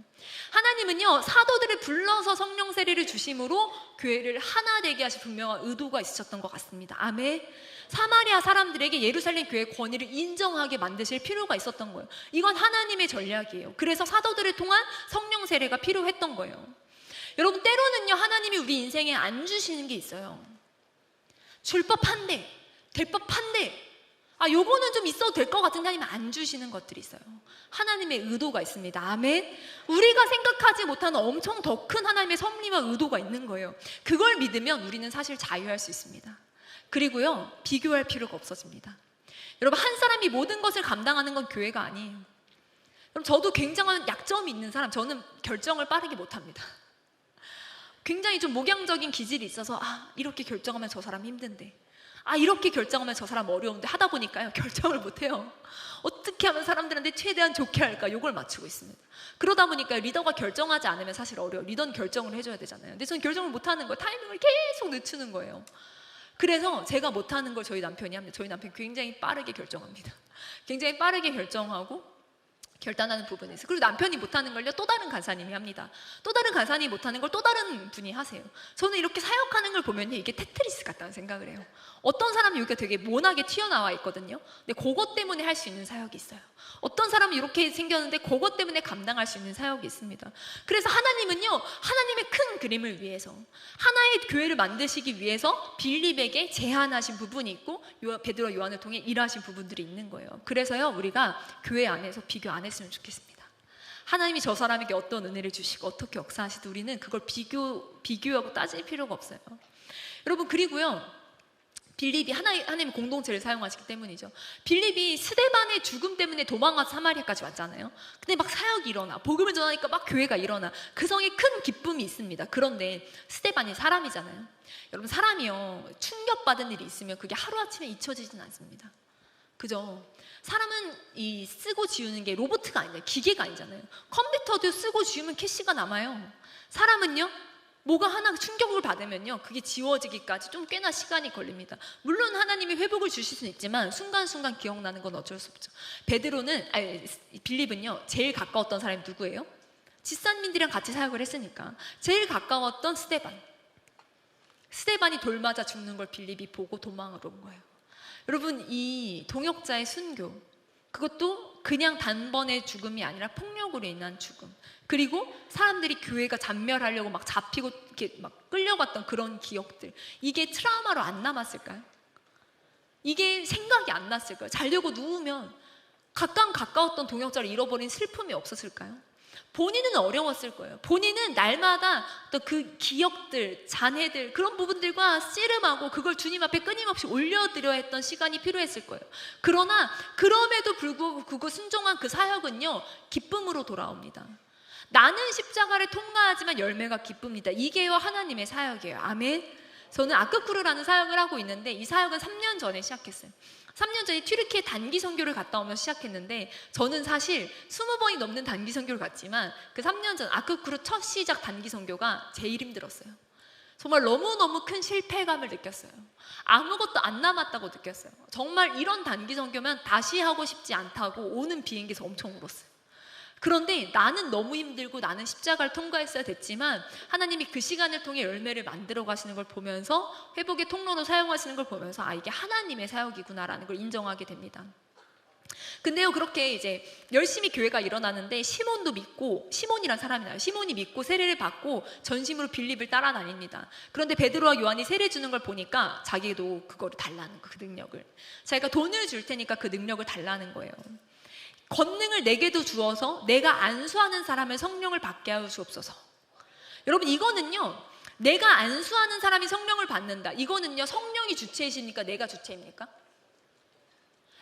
A: 하나님은요, 사도들을 불러서 성령 세례를 주심으로 교회를 하나 되게 하실 분명한 의도가 있으셨던 것 같습니다. 아멘. 사마리아 사람들에게 예루살렘 교회의 권위를 인정하게 만드실 필요가 있었던 거예요. 이건 하나님의 전략이에요. 그래서 사도들을 통한 성령 세례가 필요했던 거예요. 여러분, 때로는요, 하나님이 우리 인생에 안 주시는 게 있어요. 줄 법한데, 될 법한데, 요거는 좀 있어도 될 것 같은데 하나님은 안 주시는 것들이 있어요. 하나님의 의도가 있습니다. 아멘. 우리가 생각하지 못하는 엄청 더 큰 하나님의 섭리와 의도가 있는 거예요. 그걸 믿으면 우리는 사실 자유할 수 있습니다. 그리고요, 비교할 필요가 없어집니다. 여러분, 한 사람이 모든 것을 감당하는 건 교회가 아니에요. 그럼 저도 굉장한 약점이 있는 사람, 저는 결정을 빠르게 못합니다. 굉장히 좀 목양적인 기질이 있어서 이렇게 결정하면 저 사람 힘든데, 이렇게 결정하면 저 사람 어려운데 하다 보니까요, 결정을 못해요. 어떻게 하면 사람들한테 최대한 좋게 할까, 이걸 맞추고 있습니다. 그러다 보니까 리더가 결정하지 않으면 사실 어려워요. 리더는 결정을 해줘야 되잖아요. 근데 저는 결정을 못하는 거예요. 타이밍을 계속 늦추는 거예요. 그래서 제가 못하는 걸 저희 남편이 합니다. 저희 남편이 굉장히 빠르게 결정합니다. 굉장히 빠르게 결정하고 결단하는 부분이 있어요. 그리고 남편이 못하는 걸요, 또 다른 간사님이 합니다. 또 다른 간사님이 못하는 걸 또 다른 분이 하세요. 저는 이렇게 사역하는 걸 보면요, 이게 테트리스 같다는 생각을 해요. 어떤 사람이 여기가 되게 모나게 튀어나와 있거든요. 근데 그것 때문에 할 수 있는 사역이 있어요. 어떤 사람은 이렇게 생겼는데 그것 때문에 감당할 수 있는 사역이 있습니다. 그래서 하나님은요, 하나님의 큰 그림을 위해서, 하나의 교회를 만드시기 위해서 빌립에게 제안하신 부분이 있고 베드로 요한을 통해 일하신 부분들이 있는 거예요. 그래서요, 우리가 교회 안에서 비교 안 했으면 좋겠습니다. 하나님이 저 사람에게 어떤 은혜를 주시고 어떻게 역사하시든 우리는 그걸 비교하고 따질 필요가 없어요. 여러분, 그리고요, 빌립이 하나님의 공동체를 사용하시기 때문이죠. 빌립이 스데반의 죽음 때문에 도망가서 사마리아까지 왔잖아요. 근데 막 사역이 일어나, 복음을 전하니까 막 교회가 일어나, 그 성에 큰 기쁨이 있습니다. 그런데 스데반이 사람이잖아요. 여러분, 사람이요, 충격받은 일이 있으면 그게 하루아침에 잊혀지진 않습니다. 그죠? 사람은 이 쓰고 지우는 게 로봇가 아니잖아요. 기계가 아니잖아요. 컴퓨터도 쓰고 지우면 캐시가 남아요. 사람은요, 뭐가 하나 충격을 받으면요, 그게 지워지기까지 좀 꽤나 시간이 걸립니다. 물론 하나님이 회복을 주실 수는 있지만 순간순간 기억나는 건 어쩔 수 없죠. 빌립은요, 제일 가까웠던 사람이 누구예요? 지산민들이랑 같이 사역을 했으니까 제일 가까웠던 스데반이 돌 맞아 죽는 걸 빌립이 보고 도망을 온 거예요. 여러분, 이 동역자의 순교, 그것도 그냥 단번의 죽음이 아니라 폭력으로 인한 죽음, 그리고 사람들이 교회가 잔멸하려고 막 잡히고 이렇게 막 끌려갔던 그런 기억들, 이게 트라우마로 안 남았을까요? 이게 생각이 안 났을까요? 자려고 누우면 가까웠던 동역자를 잃어버린 슬픔이 없었을까요? 본인은 어려웠을 거예요. 본인은 날마다 또 그 기억들, 잔해들, 그런 부분들과 씨름하고 그걸 주님 앞에 끊임없이 올려드려야 했던 시간이 필요했을 거예요. 그러나 그럼에도 불구하고 그거 순종한 그 사역은요, 기쁨으로 돌아옵니다. 나는 십자가를 통과하지만 열매가 기쁩니다. 이게요, 하나님의 사역이에요. 아멘. 저는 아크쿠르라는 사역을 하고 있는데 이 사역은 3년 전에 시작했어요. 3년 전에 튀르키예 단기 선교를 갔다 오면서 시작했는데, 저는 사실 20번이 넘는 단기 선교를 갔지만 그 3년 전 아크쿠르 첫 시작 단기 선교가 제일 힘들었어요. 정말 너무너무 큰 실패감을 느꼈어요. 아무것도 안 남았다고 느꼈어요. 정말 이런 단기 선교면 다시 하고 싶지 않다고 오는 비행기에서 엄청 울었어요. 그런데 나는 너무 힘들고 나는 십자가를 통과했어야 됐지만 하나님이 그 시간을 통해 열매를 만들어 가시는 걸 보면서, 회복의 통로로 사용하시는 걸 보면서 이게 하나님의 사역이구나라는 걸 인정하게 됩니다. 근데요, 그렇게 이제 열심히 교회가 일어나는데 시몬이란 사람이 나요. 시몬이 믿고 세례를 받고 전심으로 빌립을 따라다닙니다. 그런데 베드로와 요한이 세례 주는 걸 보니까 자기도 그거를 달라는 거, 그 능력을. 자기가 돈을 줄 테니까 그 능력을 달라는 거예요. 권능을 내게도 주어서 내가 안수하는 사람의 성령을 받게 하여 주옵소서. 여러분, 이거는요, 내가 안수하는 사람이 성령을 받는다, 이거는요, 성령이 주체이십니까? 내가 주체입니까?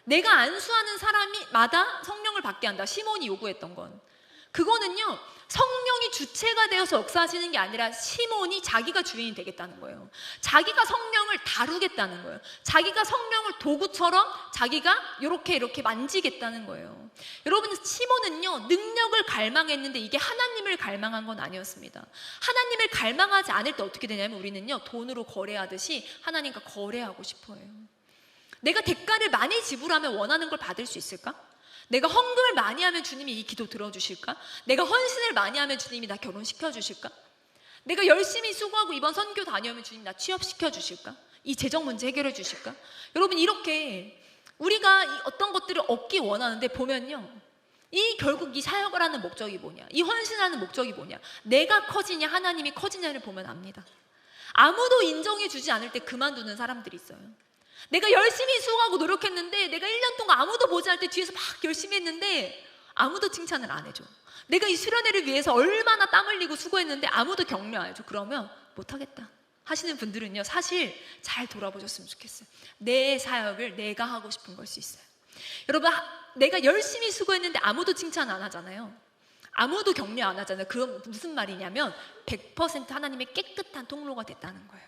A: 내가 안수하는 사람이마다 성령을 받게 한다, 시몬이 요구했던 건. 그거는요, 성령이 주체가 되어서 역사하시는 게 아니라 시몬이 자기가 주인이 되겠다는 거예요. 자기가 성령을 다루겠다는 거예요. 자기가 성령을 도구처럼 자기가 이렇게 만지겠다는 거예요. 여러분, 시몬은요, 능력을 갈망했는데 이게 하나님을 갈망한 건 아니었습니다. 하나님을 갈망하지 않을 때 어떻게 되냐면 우리는요, 돈으로 거래하듯이 하나님과 거래하고 싶어 해요. 내가 대가를 많이 지불하면 원하는 걸 받을 수 있을까? 내가 헌금을 많이 하면 주님이 이 기도 들어주실까? 내가 헌신을 많이 하면 주님이 나 결혼시켜 주실까? 내가 열심히 수고하고 이번 선교 다녀오면 주님이 나 취업시켜 주실까? 이 재정 문제 해결해 주실까? 여러분, 이렇게 우리가 이 어떤 것들을 얻기 원하는데 보면요, 결국 이 사역을 하는 목적이 뭐냐, 이 헌신하는 목적이 뭐냐, 내가 커지냐 하나님이 커지냐를 보면 압니다. 아무도 인정해 주지 않을 때 그만두는 사람들이 있어요. 내가 열심히 수고하고 노력했는데 내가 1년 동안 아무도 보지 않을 때 뒤에서 막 열심히 했는데 아무도 칭찬을 안 해줘. 내가 이 수련회를 위해서 얼마나 땀 흘리고 수고했는데 아무도 격려 안 해줘. 그러면 못하겠다 하시는 분들은요, 사실 잘 돌아보셨으면 좋겠어요. 내 사역을 내가 하고 싶은 걸 수 있어요. 여러분, 내가 열심히 수고했는데 아무도 칭찬 안 하잖아요. 아무도 격려 안 하잖아요. 그건 무슨 말이냐면 100% 하나님의 깨끗한 통로가 됐다는 거예요.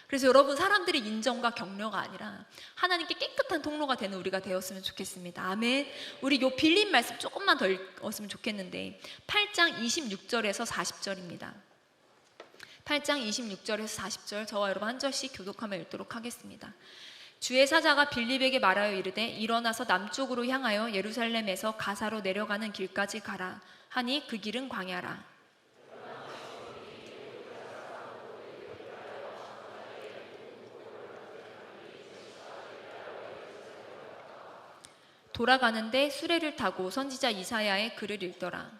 A: 그래서 여러분, 사람들의 인정과 격려가 아니라 하나님께 깨끗한 통로가 되는 우리가 되었으면 좋겠습니다. 아멘. 우리 요 빌립 말씀 조금만 더 읽었으면 좋겠는데 8장 26절에서 40절입니다. 8장 26절에서 40절, 저와 여러분 한 절씩 교독하며 읽도록 하겠습니다. 주의 사자가 빌립에게 말하여 이르되 일어나서 남쪽으로 향하여 예루살렘에서 가사로 내려가는 길까지 가라 하니 그 길은 광야라. 돌아가는데 수레를 타고 선지자 이사야의 글을 읽더라.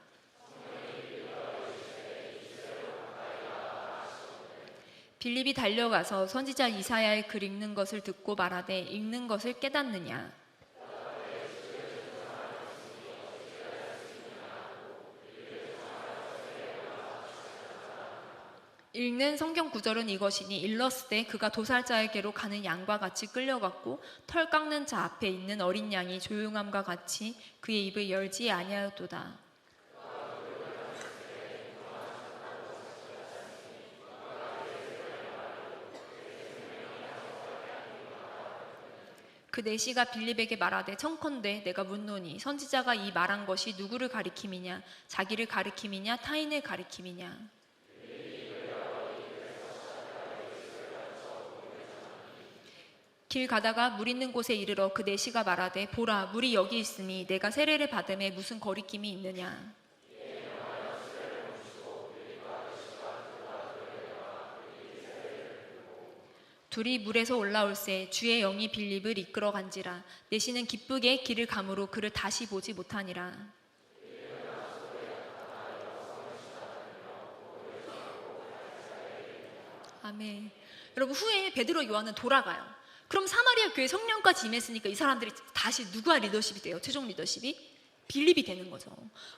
A: 빌립이 달려가서 선지자 이사야의 글 읽는 것을 듣고 말하되 읽는 것을 깨닫느냐. 읽는 성경 구절은 이것이니 일렀으되 그가 도살자에게로 가는 양과 같이 끌려갔고 털 깎는 자 앞에 있는 어린 양이 조용함과 같이 그의 입을 열지 아니하였도다. 그 내시가 빌립에게 말하되 청컨대 내가 묻노니 선지자가 이 말한 것이 누구를 가리킴이냐, 자기를 가리킴이냐, 타인을 가리킴이냐. 길 가다가 물 있는 곳에 이르러 그 내시가 말하되 보라, 물이 여기 있으니 내가 세례를 받음에 무슨 거리낌이 있느냐. 둘이 물에서 올라올새 주의 영이 빌립을 이끌어 간지라. 내시는 기쁘게 길을 가므로 그를 다시 보지 못하니라. 아멘. 여러분, 후에 베드로 요한은 돌아가요. 그럼 사마리아 교회 성령까지 임했으니까 이 사람들이 다시 누가 리더십이 돼요? 최종 리더십이? 빌립이 되는 거죠.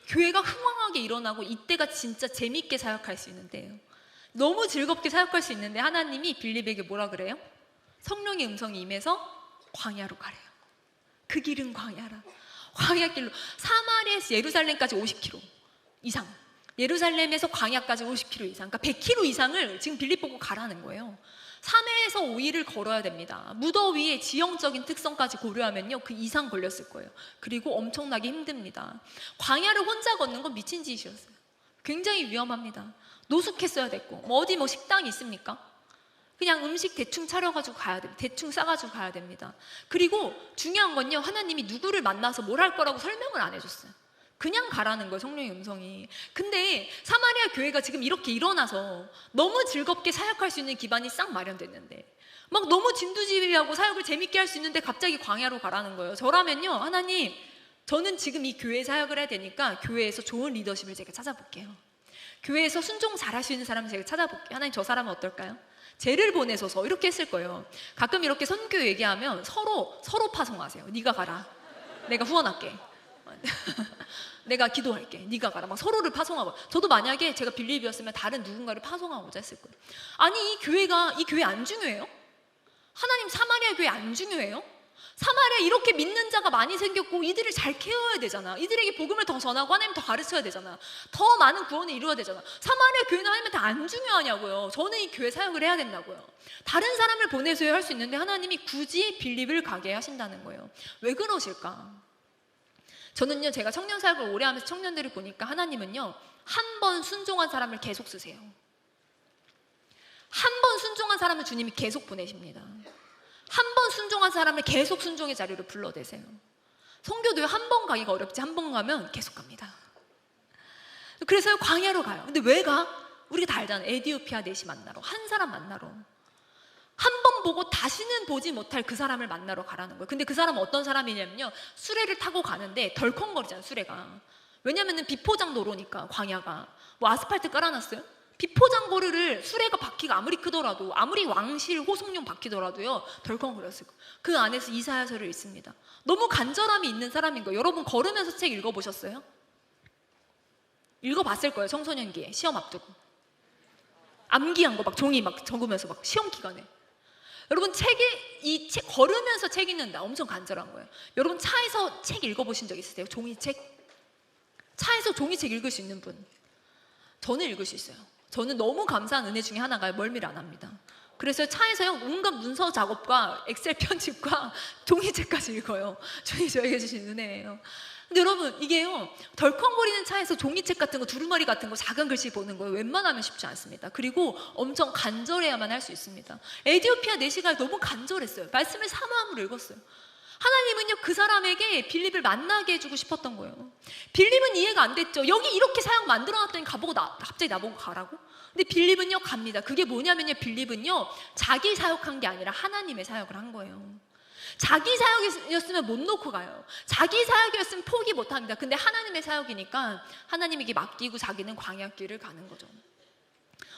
A: 교회가 흥왕하게 일어나고 이때가 진짜 재밌게 사역할 수 있는데요. 너무 즐겁게 사역할 수 있는데 하나님이 빌립에게 뭐라 그래요? 성령의 음성이 임해서 광야로 가래요. 그 길은 광야라. 광야길로 사마리아에서 예루살렘까지 50km 이상, 예루살렘에서 광야까지 50km 이상, 그러니까 100km 이상을 지금 빌립 보고 가라는 거예요. 3회에서 5일을 걸어야 됩니다. 무더위의 지형적인 특성까지 고려하면요, 그 이상 걸렸을 거예요. 그리고 엄청나게 힘듭니다. 광야를 혼자 걷는 건 미친 짓이었어요. 굉장히 위험합니다. 노숙했어야 됐고, 어디 식당이 있습니까? 그냥 음식 대충 차려가지고 가야 됩니다. 대충 싸가지고 가야 됩니다. 그리고 중요한 건요, 하나님이 누구를 만나서 뭘 할 거라고 설명을 안 해줬어요. 그냥 가라는 거예요, 성령의 음성이. 근데 사마리아 교회가 지금 이렇게 일어나서 너무 즐겁게 사역할 수 있는 기반이 싹 마련됐는데, 막 너무 진두지휘하고 사역을 재밌게 할 수 있는데 갑자기 광야로 가라는 거예요. 저라면요, 하나님, 저는 지금 이 교회 사역을 해야 되니까 교회에서 좋은 리더십을 제가 찾아볼게요. 교회에서 순종 잘할 수 있는 사람을 제가 찾아볼게요. 하나님, 저 사람은 어떨까요? 쟤를 보내소서, 이렇게 했을 거예요. 가끔 이렇게 선교 얘기하면 서로 파송하세요. 네가 가라, 내가 후원할게. 내가 기도할게, 네가 가라. 막 서로를 파송하고. 저도 만약에 제가 빌립이었으면 다른 누군가를 파송하고자 했을 거예요. 아니, 이 교회 안 중요해요? 하나님, 사마리아 교회 안 중요해요? 사마리아에 이렇게 믿는 자가 많이 생겼고 이들을 잘 케어해야 되잖아. 이들에게 복음을 더 전하고 하나님 더 가르쳐야 되잖아. 더 많은 구원을 이루어야 되잖아. 사마리아 교회는 하나님한테 안 중요하냐고요. 저는 이 교회 사역을 해야 된다고요. 다른 사람을 보내서야 할 수 있는데 하나님이 굳이 빌립을 가게 하신다는 거예요. 왜 그러실까? 저는요, 제가 청년 사역을 오래 하면서 청년들을 보니까 하나님은요, 한 번 순종한 사람을 계속 쓰세요. 한 번 순종한 사람을 주님이 계속 보내십니다. 한 번 순종한 사람을 계속 순종의 자리로 불러대세요. 선교도요, 한 번 가기가 어렵지 한 번 가면 계속 갑니다. 그래서 광야로 가요. 근데 왜 가? 우리가 다 알잖아요. 에디오피아 내시 만나러, 한 사람 만나러. 한 번 보고 다시는 보지 못할 그 사람을 만나러 가라는 거예요. 근데 그 사람은 어떤 사람이냐면요, 수레를 타고 가는데 덜컹거리잖아요, 수레가. 왜냐면은 비포장 도로니까, 광야가. 뭐 아스팔트 깔아놨어요? 비포장 고르를 수레가 바퀴가 아무리 크더라도, 아무리 왕실 호송용 바퀴더라도요, 덜컹거렸을 거예요. 그 안에서 이사야서를 읽습니다. 너무 간절함이 있는 사람인 거예요. 여러분 걸으면서 책 읽어보셨어요? 읽어봤을 거예요, 청소년기에. 시험 앞두고 암기한 거 막 종이 막 적으면서 막 시험 기간에. 여러분 걸으면서 책 읽는다. 엄청 간절한 거예요. 여러분 차에서 책 읽어보신 적 있으세요? 종이책? 차에서 종이책 읽을 수 있는 분? 저는 읽을 수 있어요. 저는 너무 감사한 은혜 중에 하나가 멀미를 안 합니다. 그래서 차에서요, 온갖 문서 작업과 엑셀 편집과 종이책까지 읽어요. 종이 저에게 주신 은혜예요. 근데 여러분, 이게요, 덜컹거리는 차에서 종이책 같은 거, 두루마리 같은 거, 작은 글씨 보는 거예요. 웬만하면 쉽지 않습니다. 그리고 엄청 간절해야만 할 수 있습니다. 에디오피아 내시가 너무 간절했어요. 말씀을 사모함으로 읽었어요. 하나님은요, 그 사람에게 빌립을 만나게 해주고 싶었던 거예요. 빌립은 이해가 안 됐죠. 여기 이렇게 사역 만들어놨더니 갑자기 나보고 가라고? 근데 빌립은요, 갑니다. 그게 뭐냐면요, 빌립은요, 자기 사역한 게 아니라 하나님의 사역을 한 거예요. 자기 사역이었으면 못 놓고 가요. 자기 사역이었으면 포기 못 합니다. 근데 하나님의 사역이니까 하나님에게 맡기고 자기는 광야길을 가는 거죠.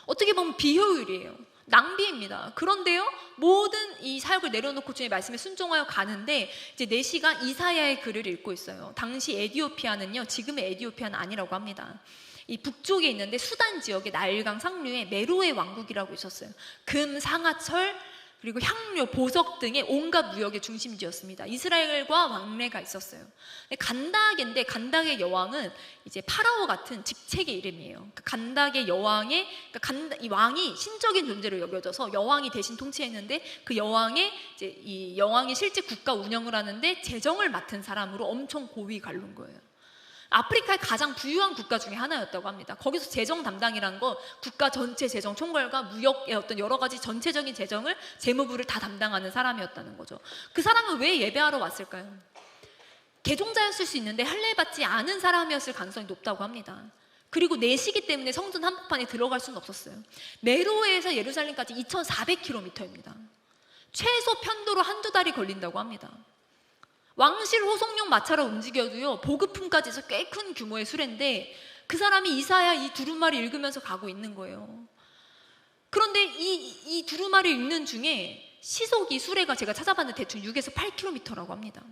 A: 어떻게 보면 비효율이에요. 낭비입니다. 그런데요, 모든 이 사역을 내려놓고 주님의 말씀에 순종하여 가는데, 이제 내시가 이사야의 글을 읽고 있어요. 당시 에디오피아는요, 지금의 에디오피아는 아니라고 합니다. 이 북쪽에 있는데 수단 지역의 나일강 상류에 메로의 왕국이라고 있었어요. 금, 상하철, 그리고 향료, 보석 등의 온갖 무역의 중심지였습니다. 이스라엘과 왕래가 있었어요. 간닥인데, 간닥의 여왕은 이제 파라오 같은 직책의 이름이에요. 간닥의 여왕의, 이 왕이 신적인 존재로 여겨져서 여왕이 대신 통치했는데, 그 이 여왕이 실제 국가 운영을 하는데 재정을 맡은 사람으로 엄청 고위 관료인 거예요. 아프리카의 가장 부유한 국가 중에 하나였다고 합니다. 거기서 재정 담당이라는 거, 국가 전체 재정 총괄과 무역의 어떤 여러 가지 전체적인 재정을, 재무부를 다 담당하는 사람이었다는 거죠. 그 사람은 왜 예배하러 왔을까요? 개종자였을 수 있는데 할례받지 않은 사람이었을 가능성이 높다고 합니다. 그리고 내시기 때문에 성전 한복판에 들어갈 수는 없었어요. 메로에서 예루살렘까지 2,400km입니다. 최소 편도로 한두 달이 걸린다고 합니다. 왕실 호송용 마차로 움직여도요, 보급품까지 해서 꽤 큰 규모의 수레인데, 그 사람이 이사야 이 두루마리 읽으면서 가고 있는 거예요. 그런데 이 두루마리 읽는 중에 시속이, 수레가 제가 찾아봤는데 대충 6에서 8km라고 합니다.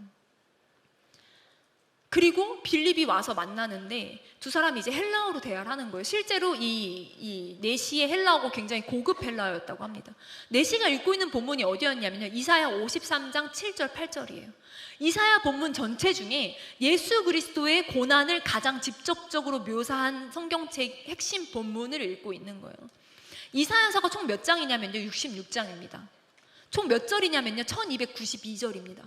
A: 그리고 빌립이 와서 만나는데 두 사람이 이제 헬라어로 대화를 하는 거예요. 실제로 이 내시의 헬라어가 굉장히 고급 헬라어였다고 합니다. 내시가 읽고 있는 본문이 어디였냐면요, 이사야 53장 7절 8절이에요. 이사야 본문 전체 중에 예수 그리스도의 고난을 가장 직접적으로 묘사한 성경책 핵심 본문을 읽고 있는 거예요. 이사야서가 총 몇 장이냐면요, 66장입니다. 총 몇 절이냐면요, 1292절입니다.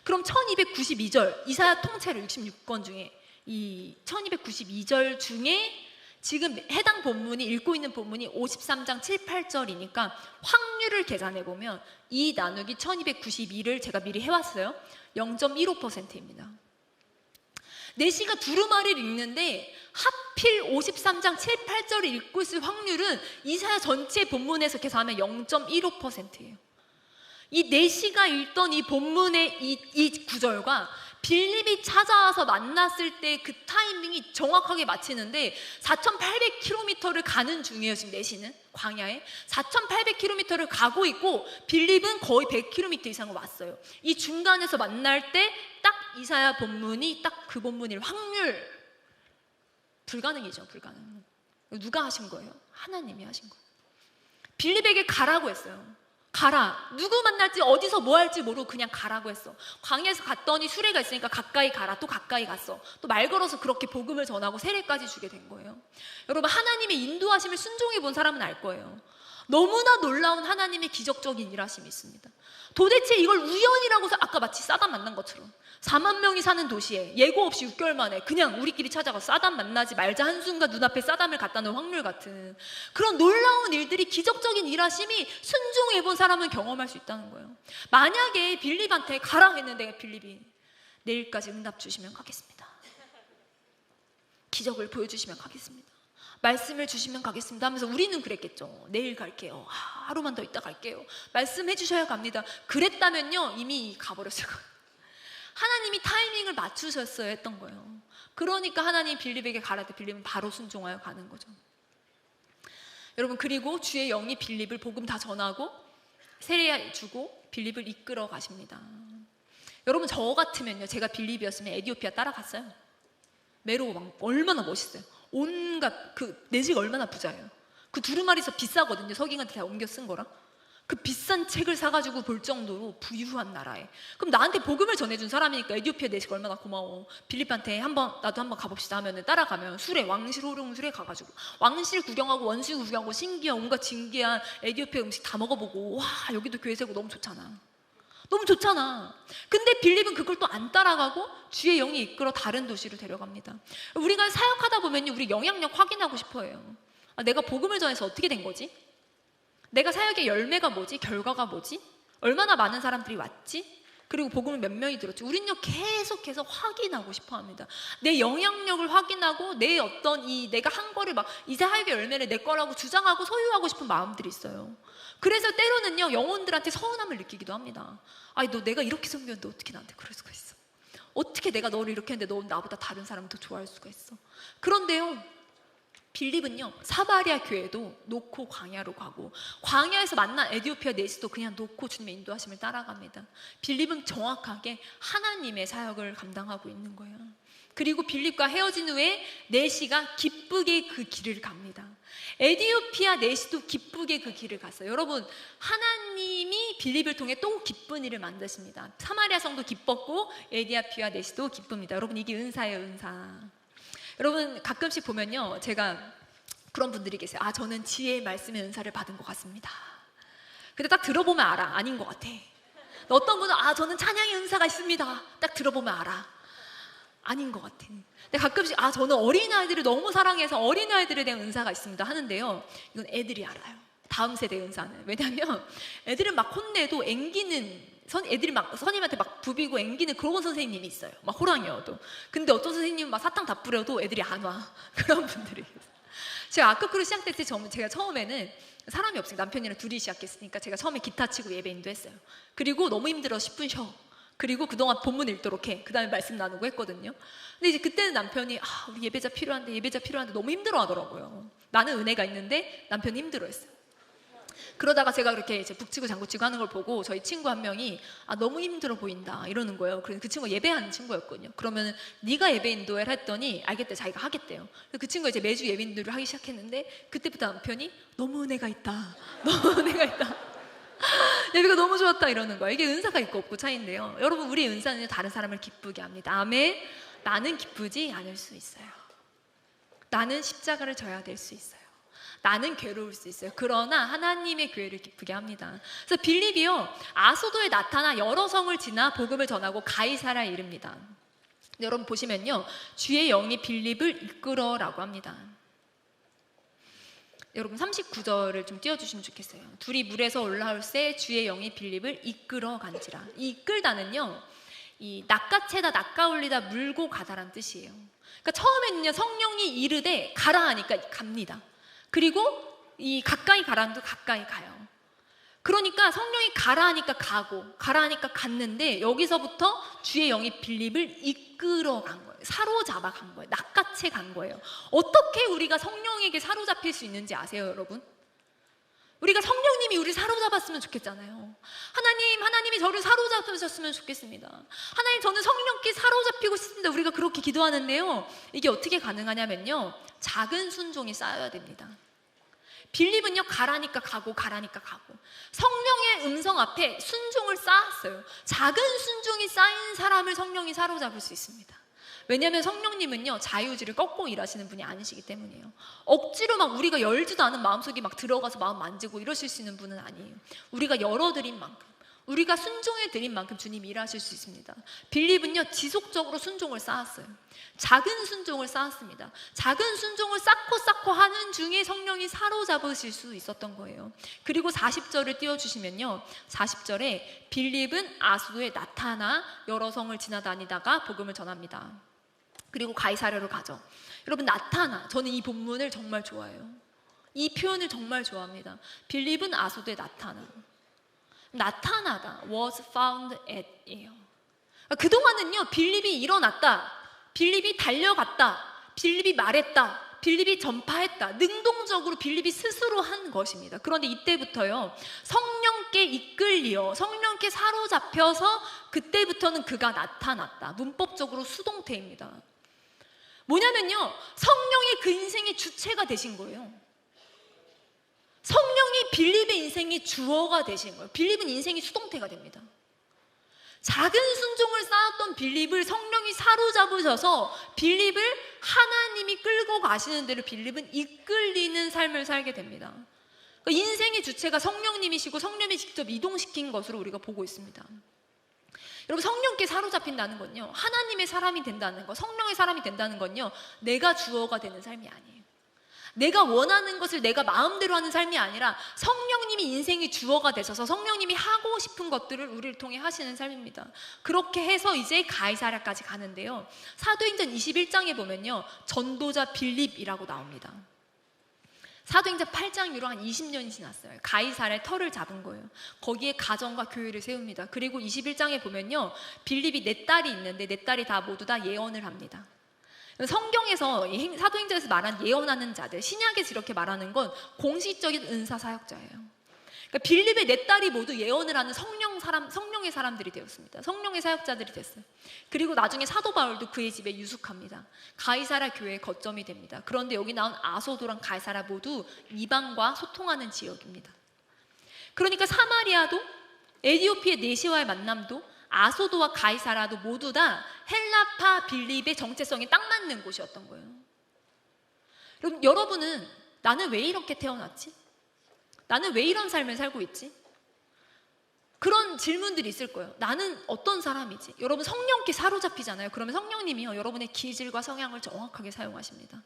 A: 그럼 1292절, 이사야 통째로 66권 중에 이 1292절 중에 지금 해당 본문이, 읽고 있는 본문이 53장 7, 8절이니까 확률을 계산해 보면 이 나누기 1292를 제가 미리 해왔어요. 0.15%입니다. 내시가 두루마리를 읽는데 하필 53장 7, 8절을 읽고 있을 확률은 이사야 전체 본문에서 계산하면 0.15%예요. 이 내시가 읽던 이 본문의 이 구절과 빌립이 찾아와서 만났을 때 그 타이밍이 정확하게 맞히는데 4,800km를 가는 중이에요. 지금 내시는 광야에 4,800km를 가고 있고 빌립은 거의 100km 이상을 왔어요. 이 중간에서 만날 때 딱 이사야 본문이 딱 그 본문일 확률, 불가능이죠. 누가 하신 거예요? 하나님이 하신 거예요. 빌립에게 가라고 했어요. 가라. 누구 만날지 어디서 뭐 할지 모르고 그냥 가라고 했어. 광야에서 갔더니 수레가 있으니까 가까이 가라. 또 가까이 갔어. 또 말 걸어서 그렇게 복음을 전하고 세례까지 주게 된 거예요. 여러분, 하나님의 인도하심을 순종해 본 사람은 알 거예요. 너무나 놀라운 하나님의 기적적인 일하심이 있습니다. 도대체 이걸 우연이라고 해서 아까 마치 사단 만난 것처럼 4만 명이 사는 도시에 예고 없이 6개월 만에 그냥 우리끼리 찾아가서 사단 만나지 말자 한순간 눈앞에 사단을 갖다 놓은 확률 같은 그런 놀라운 일들이, 기적적인 일하심이 순종해 본 사람은 경험할 수 있다는 거예요. 만약에 빌립한테 가라 했는데 빌립이 내일까지 응답 주시면 가겠습니다, 기적을 보여주시면 가겠습니다, 말씀을 주시면 가겠습니다 하면서 우리는 그랬겠죠. 내일 갈게요, 하루만 더 있다 갈게요, 말씀해 주셔야 갑니다. 그랬다면요 이미 가버렸을 거예요. 하나님이 타이밍을 맞추셨어야 했던 거예요. 그러니까 하나님 빌립에게 가라 때 빌립은 바로 순종하여 가는 거죠. 여러분, 그리고 주의 영이 빌립을 복음 다 전하고 세례 주고 빌립을 이끌어 가십니다. 여러분, 저 같으면요, 제가 빌립이었으면 에티오피아 따라갔어요. 메로 얼마나 멋있어요. 온갖 내 집 얼마나 부자예요. 그 두루마리서 비싸거든요. 서기관한테 다 옮겨 쓴 거라. 그 비싼 책을 사가지고 볼 정도로 부유한 나라에. 그럼 나한테 복음을 전해준 사람이니까 에티오피아 내식 얼마나 고마워. 빌립한테 나도 한번 가봅시다 하면 따라가면 수레, 왕실 호롱술에 가가지고 왕실 구경하고 원수 구경하고 신기한 온갖 진기한 에티오피아 음식 다 먹어보고, 와 여기도 교회 세고 너무 좋잖아. 너무 좋잖아. 근데 빌립은 그걸 또 안 따라가고 주의 영이 이끌어 다른 도시로 데려갑니다. 우리가 사역하다 보면요, 우리 영향력 확인하고 싶어 해요. 내가 복음을 전해서 어떻게 된 거지? 내가 사역의 열매가 뭐지? 결과가 뭐지? 얼마나 많은 사람들이 왔지? 그리고 복음을 몇 명이 들었지? 우린요 계속해서 확인하고 싶어 합니다. 내 영향력을 확인하고 내 어떤 내가 한 거를 막 이 사역의 열매를 내 거라고 주장하고 소유하고 싶은 마음들이 있어요. 그래서 때로는요 영혼들한테 서운함을 느끼기도 합니다. 아니 너 내가 이렇게 섬겼는데 어떻게 나한테 그럴 수가 있어? 어떻게 내가 너를 이렇게 했는데 너 나보다 다른 사람을 더 좋아할 수가 있어? 그런데요, 빌립은요 사마리아 교회도 놓고 광야로 가고 광야에서 만난 에티오피아 내시도 그냥 놓고 주님의 인도하심을 따라갑니다. 빌립은 정확하게 하나님의 사역을 감당하고 있는 거예요. 그리고 빌립과 헤어진 후에 내시가 기쁘게 그 길을 갑니다. 에티오피아 내시도 기쁘게 그 길을 갔어요. 여러분, 하나님이 빌립을 통해 또 기쁜 일을 만드십니다. 사마리아 성도 기뻤고 에티오피아 내시도 기쁩니다. 여러분, 이게 은사예요, 은사. 여러분, 가끔씩 보면요 제가 그런 분들이 계세요. 저는 지혜의 말씀의 은사를 받은 것 같습니다. 근데 딱 들어보면 알아, 아닌 것 같아. 어떤 분은 저는 찬양의 은사가 있습니다. 딱 들어보면 알아, 아닌 것 같아. 근데 가끔씩 저는 어린아이들을 너무 사랑해서 어린아이들에 대한 은사가 있습니다 하는데요, 이건 애들이 알아요. 다음 세대 은사는. 왜냐하면 애들은 막 혼내도 앵기는 애들이 막 선생님한테 막 부비고 앵기는 그런 선생님이 있어요. 막 호랑이여도. 근데 어떤 선생님은 막 사탕 다 뿌려도 애들이 안 와. 그런 분들이 있어요. 제가 아크크루 시작될 때 제가 처음에는 사람이 없으니까 남편이랑 둘이 시작했으니까 제가 처음에 기타 치고 예배 인도했어요. 그리고 너무 힘들어 10분 쉬어. 그리고 그동안 본문 읽도록 해. 그 다음에 말씀 나누고 했거든요. 근데 이제 그때는 남편이 우리 예배자 필요한데 너무 힘들어 하더라고요. 나는 은혜가 있는데 남편이 힘들어 했어요. 그러다가 제가 그렇게 이제 북치고 장구치고 하는 걸 보고 저희 친구 한 명이 너무 힘들어 보인다 이러는 거예요. 그래서 그 친구가 예배하는 친구였거든요. 그러면 네가 예배 인도를 했더니 알겠대, 자기가 하겠대요. 그 친구가 이제 매주 예배 인도를 하기 시작했는데 그때부터 남편이 너무 은혜가 있다, 너무 은혜가 있다, 예배가 너무 좋았다 이러는 거예요. 이게 은사가 있고 없고 차이인데요, 여러분, 우리의 은사는 다른 사람을 기쁘게 합니다. 아멘. 나는 기쁘지 않을 수 있어요. 나는 십자가를 져야 될 수 있어요. 나는 괴로울 수 있어요. 그러나 하나님의 교회를 기쁘게 합니다. 그래서 빌립이요 아소도에 나타나 여러 성을 지나 복음을 전하고 가이사라에 이릅니다. 여러분 보시면요, 주의 영이 빌립을 이끌어라고 합니다. 여러분 39절을 좀 띄워주시면 좋겠어요. 둘이 물에서 올라올새 주의 영이 빌립을 이끌어 간지라. 이 이끌다는요, 이 낚아채다, 낚아올리다, 물고 가다란 뜻이에요. 그러니까 처음에는요 성령이 이르되 가라 하니까 갑니다. 그리고 이 가까이 가라도 가까이 가요. 그러니까 성령이 가라 하니까 가고 가라 하니까 갔는데 여기서부터 주의 영이 빌립을 이끌어 간 거예요. 사로잡아 간 거예요. 낚아채 간 거예요. 어떻게 우리가 성령에게 사로잡힐 수 있는지 아세요, 여러분? 우리가 성령님이 우리를 사로잡았으면 좋겠잖아요. 하나님이 저를 사로잡으셨으면 좋겠습니다. 하나님, 저는 성령께 사로잡히고 싶습니다. 우리가 그렇게 기도하는데요, 이게 어떻게 가능하냐면요, 작은 순종이 쌓여야 됩니다.
B: 빌립은요, 가라니까 가고 가라니까 가고. 성령의 음성 앞에 순종을 쌓았어요. 작은 순종이 쌓인 사람을 성령이 사로잡을 수 있습니다. 왜냐하면 성령님은요, 자유의지를 꺾고 일하시는 분이 아니시기 때문이에요. 억지로 막 우리가 열지도 않은 마음속에 막 들어가서 마음 만지고 이러실 수 있는 분은 아니에요. 우리가 열어드린 만큼, 우리가 순종해드린 만큼 주님이 일하실 수 있습니다. 빌립은요, 지속적으로 순종을 쌓았어요. 작은 순종을 쌓았습니다. 작은 순종을 쌓고 하는 중에 성령이 사로잡으실 수 있었던 거예요. 그리고 40절을 띄워주시면요, 40절에 빌립은 아수도에 나타나 여러 성을 지나다니다가 복음을 전합니다. 그리고 가이사랴로 가죠. 여러분, 나타나, 저는 이 본문을 정말 좋아해요. 이 표현을 정말 좋아합니다. 빌립은 아수도에 나타나다 was found at이에요. 그동안은요, 빌립이 일어났다, 빌립이 달려갔다, 빌립이 말했다, 빌립이 전파했다, 능동적으로 빌립이 스스로 한 것입니다. 그런데 이때부터요, 성령께 이끌려, 성령께 사로잡혀서 그때부터는 그가 나타났다. 문법적으로 수동태입니다. 뭐냐면요, 성령이 그 인생의 주체가 되신 거예요. 성령이 빌립의 인생의 주어가 되신 거예요. 빌립은 인생의 수동태가 됩니다. 작은 순종을 쌓았던 빌립을 성령이 사로잡으셔서 빌립을 하나님이 끌고 가시는 대로 빌립은 이끌리는 삶을 살게 됩니다. 그러니까 인생의 주체가 성령님이시고 성령이 직접 이동시킨 것으로 우리가 보고 있습니다. 여러분, 성령께 사로잡힌다는 건요, 하나님의 사람이 된다는 것, 성령의 사람이 된다는 건요, 내가 주어가 되는 삶이 아니에요. 내가 원하는 것을 내가 마음대로 하는 삶이 아니라 성령님이 인생의 주어가 되셔서 성령님이 하고 싶은 것들을 우리를 통해 하시는 삶입니다. 그렇게 해서 이제 가이사랴까지 가는데요, 사도행전 21장에 보면요, 전도자 빌립이라고 나옵니다. 사도행전 8장 이후로 한 20년이 지났어요. 가이사랴의 터를 잡은 거예요. 거기에 가정과 교회를 세웁니다. 그리고 21장에 보면요, 빌립이 4딸이 있는데 4딸이 다 모두 다 예언을 합니다. 성경에서 사도행전에서 말한 예언하는 자들, 신약에서 이렇게 말하는 건 공식적인 은사 사역자예요. 그러니까 빌립의 4딸이 모두 예언을 하는 성령의 사람들이 되었습니다. 성령의 사역자들이 됐어요. 그리고 나중에 사도 바울도 그의 집에 유숙합니다. 가이사랴 교회의 거점이 됩니다. 그런데 여기 나온 아소도랑 가이사랴 모두 이방과 소통하는 지역입니다. 그러니까 사마리아도, 에티오피아 네시와의 만남도, 아소도와 가이사랴도 모두 다 헬라파 빌립의 정체성에 딱 맞는 곳이었던 거예요. 여러분은 나는 왜 이렇게 태어났지? 나는 왜 이런 삶을 살고 있지? 그런 질문들이 있을 거예요. 나는 어떤 사람이지? 여러분, 성령께 사로잡히잖아요. 그러면 성령님이요, 여러분의 기질과 성향을 정확하게 사용하십니다.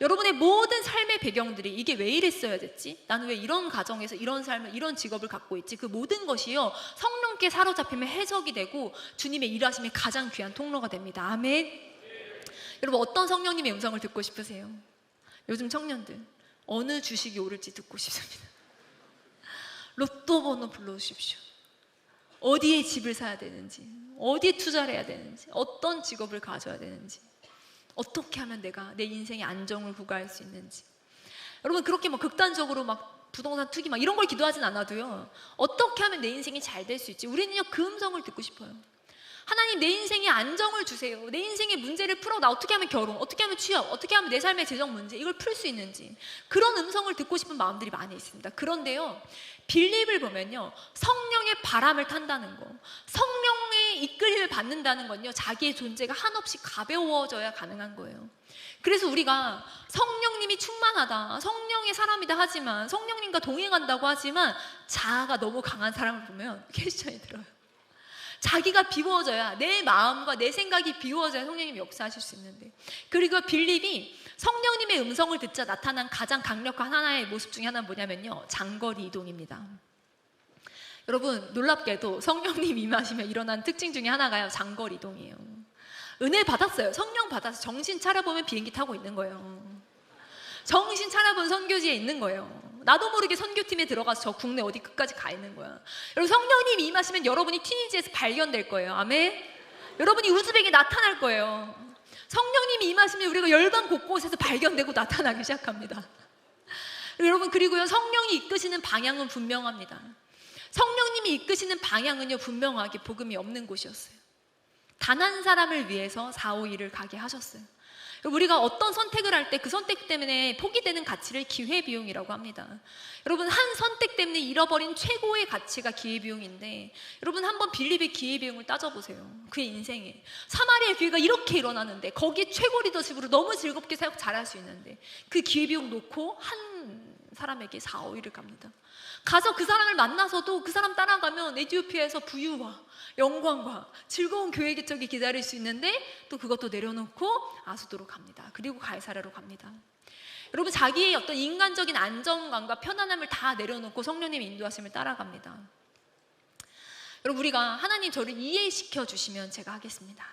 B: 여러분의 모든 삶의 배경들이 이게 왜 이랬어야 됐지? 나는 왜 이런 가정에서 이런 삶을, 이런 직업을 갖고 있지? 그 모든 것이요, 성령께 사로잡히면 해석이 되고 주님의 일하심의 가장 귀한 통로가 됩니다. 아멘. 여러분, 어떤 성령님의 음성을 듣고 싶으세요? 요즘 청년들, 어느 주식이 오를지 듣고 싶습니다. 로또 번호 불러주십시오. 어디에 집을 사야 되는지, 어디에 투자를 해야 되는지, 어떤 직업을 가져야 되는지, 어떻게 하면 내가 내 인생의 안정을 구가할 수 있는지. 여러분, 그렇게 막 극단적으로 막 부동산 투기 막 이런 걸 기도하진 않아도요, 어떻게 하면 내 인생이 잘 될 수 있지? 우리는요, 그 음성을 듣고 싶어요. 하나님, 내 인생에 안정을 주세요. 내 인생의 문제를 풀어. 나 어떻게 하면 결혼, 어떻게 하면 취업, 어떻게 하면 내 삶의 재정 문제, 이걸 풀 수 있는지, 그런 음성을 듣고 싶은 마음들이 많이 있습니다. 그런데요, 빌립을 보면요, 성령의 바람을 탄다는 거, 성령의 이끌림을 받는다는 건요, 자기의 존재가 한없이 가벼워져야 가능한 거예요. 그래서 우리가 성령님이 충만하다, 성령의 사람이다 하지만, 성령님과 동행한다고 하지만 자아가 너무 강한 사람을 보면 퀘스천이 들어요. 자기가 비워져야, 내 마음과 내 생각이 비워져야 성령님이 역사하실 수 있는데, 그리고 빌립이 성령님의 음성을 듣자 나타난 가장 강력한 하나의 모습 중에 하나는 뭐냐면요, 장거리 이동입니다. 여러분, 놀랍게도 성령님 임하시면 일어난 특징 중에 하나가요, 장거리 이동이에요. 은혜 받았어요. 성령 받아서 정신 차려보면 비행기 타고 있는 거예요. 정신 차려본 선교지에 있는 거예요. 나도 모르게 선교팀에 들어가서 저 국내 어디 끝까지 가 있는 거야. 여러분, 성령님이 임하시면 여러분이 튀니지에서 발견될 거예요. 아멘. 여러분이 우즈벡에 나타날 거예요. 성령님이 임하시면 우리가 열방 곳곳에서 발견되고 나타나기 시작합니다. 여러분, 그리고요, 성령이 이끄시는 방향은 분명합니다. 성령님이 이끄시는 방향은요, 분명하게 복음이 없는 곳이었어요. 단 한 사람을 위해서 4, 5일을 가게 하셨어요. 우리가 어떤 선택을 할 때 그 선택 때문에 포기되는 가치를 기회비용이라고 합니다. 여러분, 한 선택 때문에 잃어버린 최고의 가치가 기회비용인데, 여러분 한번 빌립의 기회비용을 따져보세요. 그의 인생에 사마리아 교회가 이렇게 일어나는데, 거기 최고 리더십으로 너무 즐겁게 사역 잘할 수 있는데 그 기회비용 놓고 한 사람에게 4, 5일을 갑니다. 가서 그 사람을 만나서도 그 사람 따라가면 에티오피아에서 부유와 영광과 즐거운 교회 개척이 기다릴 수 있는데, 또 그것도 내려놓고 아수도로 갑니다. 그리고 가이사랴로 갑니다. 여러분, 자기의 어떤 인간적인 안정감과 편안함을 다 내려놓고 성령님의 인도하심을 따라갑니다. 여러분, 우리가 하나님 저를 이해시켜 주시면 제가 하겠습니다.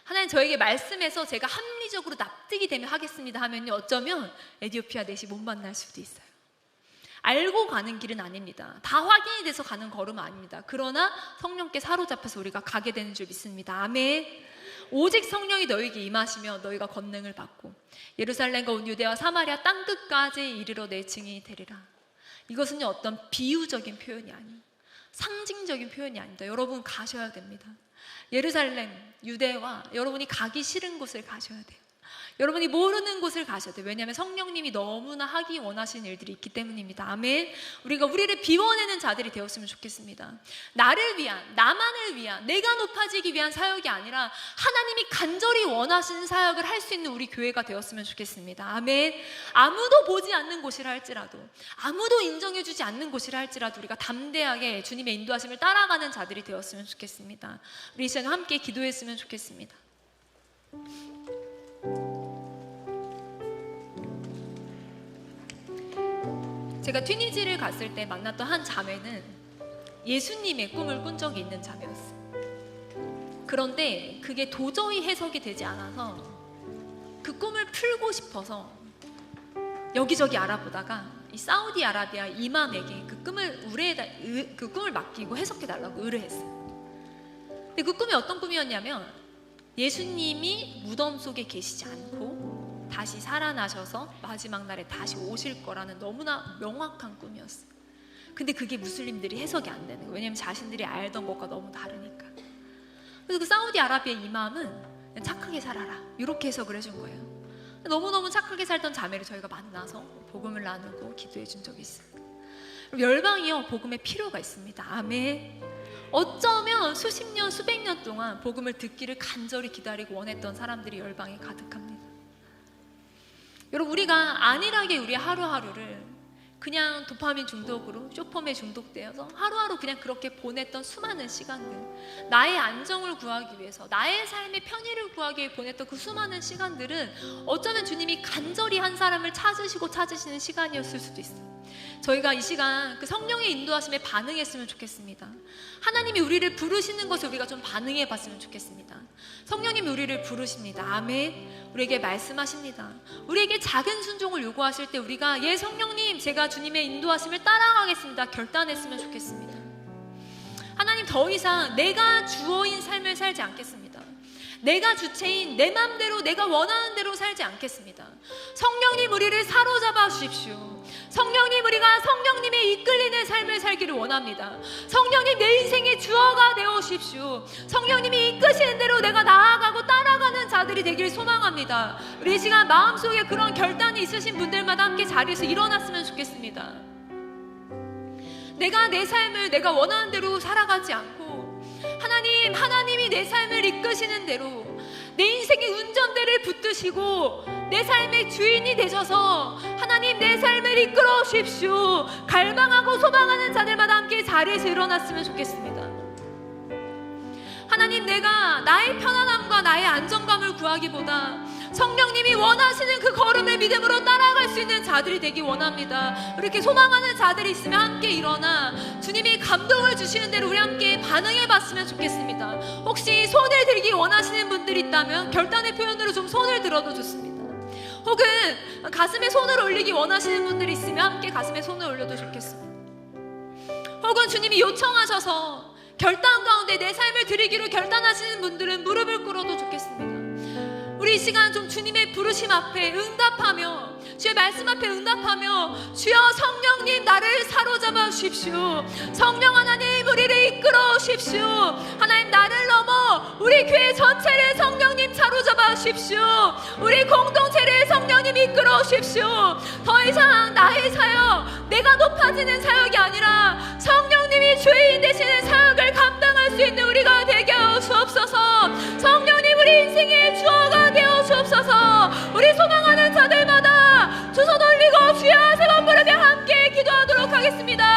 B: 하나님 저에게 말씀해서 제가 합리적으로 납득이 되면 하겠습니다 하면요, 어쩌면 에티오피아 넷이 못 만날 수도 있어요. 알고 가는 길은 아닙니다. 다 확인이 돼서 가는 걸음은 아닙니다. 그러나 성령께 사로잡혀서 우리가 가게 되는 줄 믿습니다. 아멘. 오직 성령이 너에게 임하시며 너희가 권능을 받고 예루살렘과 온 유대와 사마리아 땅끝까지 이르러 내 증인이 되리라. 이것은 어떤 비유적인 표현이 아니에요. 상징적인 표현이 아닙니다. 여러분 가셔야 됩니다. 예루살렘, 유대와 여러분이 가기 싫은 곳을 가셔야 돼요. 여러분이 모르는 곳을 가셔야 돼요. 왜냐하면 성령님이 너무나 하기 원하시는 일들이 있기 때문입니다. 아멘. 우리가 우리를 비워내는 자들이 되었으면 좋겠습니다. 나를 위한, 나만을 위한, 내가 높아지기 위한 사역이 아니라 하나님이 간절히 원하시는 사역을 할 수 있는 우리 교회가 되었으면 좋겠습니다. 아멘. 아무도 보지 않는 곳이라 할지라도, 아무도 인정해주지 않는 곳이라 할지라도 우리가 담대하게 주님의 인도하심을 따라가는 자들이 되었으면 좋겠습니다. 우리 이 시간 함께 기도했으면 좋겠습니다. 제가 튀니지를 갔을 때 만났던 한 자매는 예수님의 꿈을 꾼 적이 있는 자매였어요. 그런데 그게 도저히 해석이 되지 않아서 그 꿈을 풀고 싶어서 여기저기 알아보다가 이 사우디아라비아 이맘에게 그 꿈을 맡기고 해석해달라고 의뢰했어요. 근데 그 꿈이 어떤 꿈이었냐면, 예수님이 무덤 속에 계시지 않고 다시 살아나셔서 마지막 날에 다시 오실 거라는 너무나 명확한 꿈이었어요. 근데 그게 무슬림들이 해석이 안 되는 거예요. 왜냐하면 자신들이 알던 것과 너무 다르니까. 그래서 그 사우디아라비아 이맘은 그냥 착하게 살아라 이렇게 해석을 해준 거예요. 너무너무 착하게 살던 자매를 저희가 만나서 복음을 나누고 기도해 준 적이 있습니다. 열방이요, 복음의 필요가 있습니다. 아멘. 어쩌면 수십 년, 수백 년 동안 복음을 듣기를 간절히 기다리고 원했던 사람들이 열방에 가득합니다. 여러분, 우리가 안일하게 우리 하루하루를 그냥 도파민 중독으로, 쇼폼에 중독되어서 하루하루 그냥 그렇게 보냈던 수많은 시간들, 나의 안정을 구하기 위해서, 나의 삶의 편의를 구하기 위해 보냈던 그 수많은 시간들은 어쩌면 주님이 간절히 한 사람을 찾으시는 시간이었을 수도 있어요. 저희가 이 시간 그 성령의 인도하심에 반응했으면 좋겠습니다. 하나님이 우리를 부르시는 것을 우리가 좀 반응해 봤으면 좋겠습니다. 성령님이 우리를 부르십니다. 아멘. 우리에게 말씀하십니다. 우리에게 작은 순종을 요구하실 때 우리가 예 성령님, 제가 주님의 인도하심을 따라가겠습니다 결단했으면 좋겠습니다. 하나님, 더 이상 내가 주어인 삶을 살지 않겠습니다. 내가 주체인 내 맘대로, 내가 원하는 대로 살지 않겠습니다. 성령님, 우리를 사로잡아 주십시오. 성령님, 우리가 성령님의 이끌리는 삶을 살기를 원합니다. 성령님, 내 인생의 주어가 되어 주십시오. 성령님이 이끄시는 대로 내가 나아가고 따라가는 자들이 되길 소망합니다. 우리 이 시간 마음속에 그런 결단이 있으신 분들마다 함께 자리에서 일어났으면 좋겠습니다. 내가 내 삶을 내가 원하는 대로 살아가지 않고 하나님이 내 삶을 이끄시는 대로 내 인생의 운전대를 붙드시고 내 삶의 주인이 되셔서 하나님, 내 삶을 이끌어 주십시오. 갈망하고 소망하는 자들마다 함께 자리에서 일어났으면 좋겠습니다. 하나님, 내가 나의 편안함과 나의 안정감을 구하기보다 성령님이 원하시는 그 걸음을 믿음으로 따라갈 수 있는 자들이 되기 원합니다. 이렇게 소망하는 자들이 있으면 함께 일어나 주님이 감동을 주시는 대로 우리 함께 반응해 봤으면 좋겠습니다. 혹시 손을 들기 원하시는 분들이 있다면 결단의 표현으로 좀 손을 들어도 좋습니다. 혹은 가슴에 손을 올리기 원하시는 분들이 있으면 함께 가슴에 손을 올려도 좋겠습니다. 혹은 주님이 요청하셔서 결단 가운데 내 삶을 드리기로 결단하시는 분들은 무릎을 꿇어도 좋겠습니다. 우리 이 시간 좀 주님의 부르심 앞에 응답하며, 주의 말씀 앞에 응답하며, 주여 성령님, 나를 사로잡아 주십시오. 성령 하나님, 우리를 이끌어 주십시오. 하나님, 나를 넘어 우리 교회 전체를 성령님 사로잡아 주십시오. 우리 공동체를 성령님 이끌어 주십시오. 더 이상 나의 사역, 내가 높아지는 사역이 아니라 성령님이 주인 되시는 사역을 감당할 수 있는 우리가 되게 하여 주옵소서. 성령님 우리 인생의 주어가 되어 주옵소서. 우리 소망하는 자들마다 두 손 올리고 주여 세 번 부르며 함께 기도하도록 하겠습니다.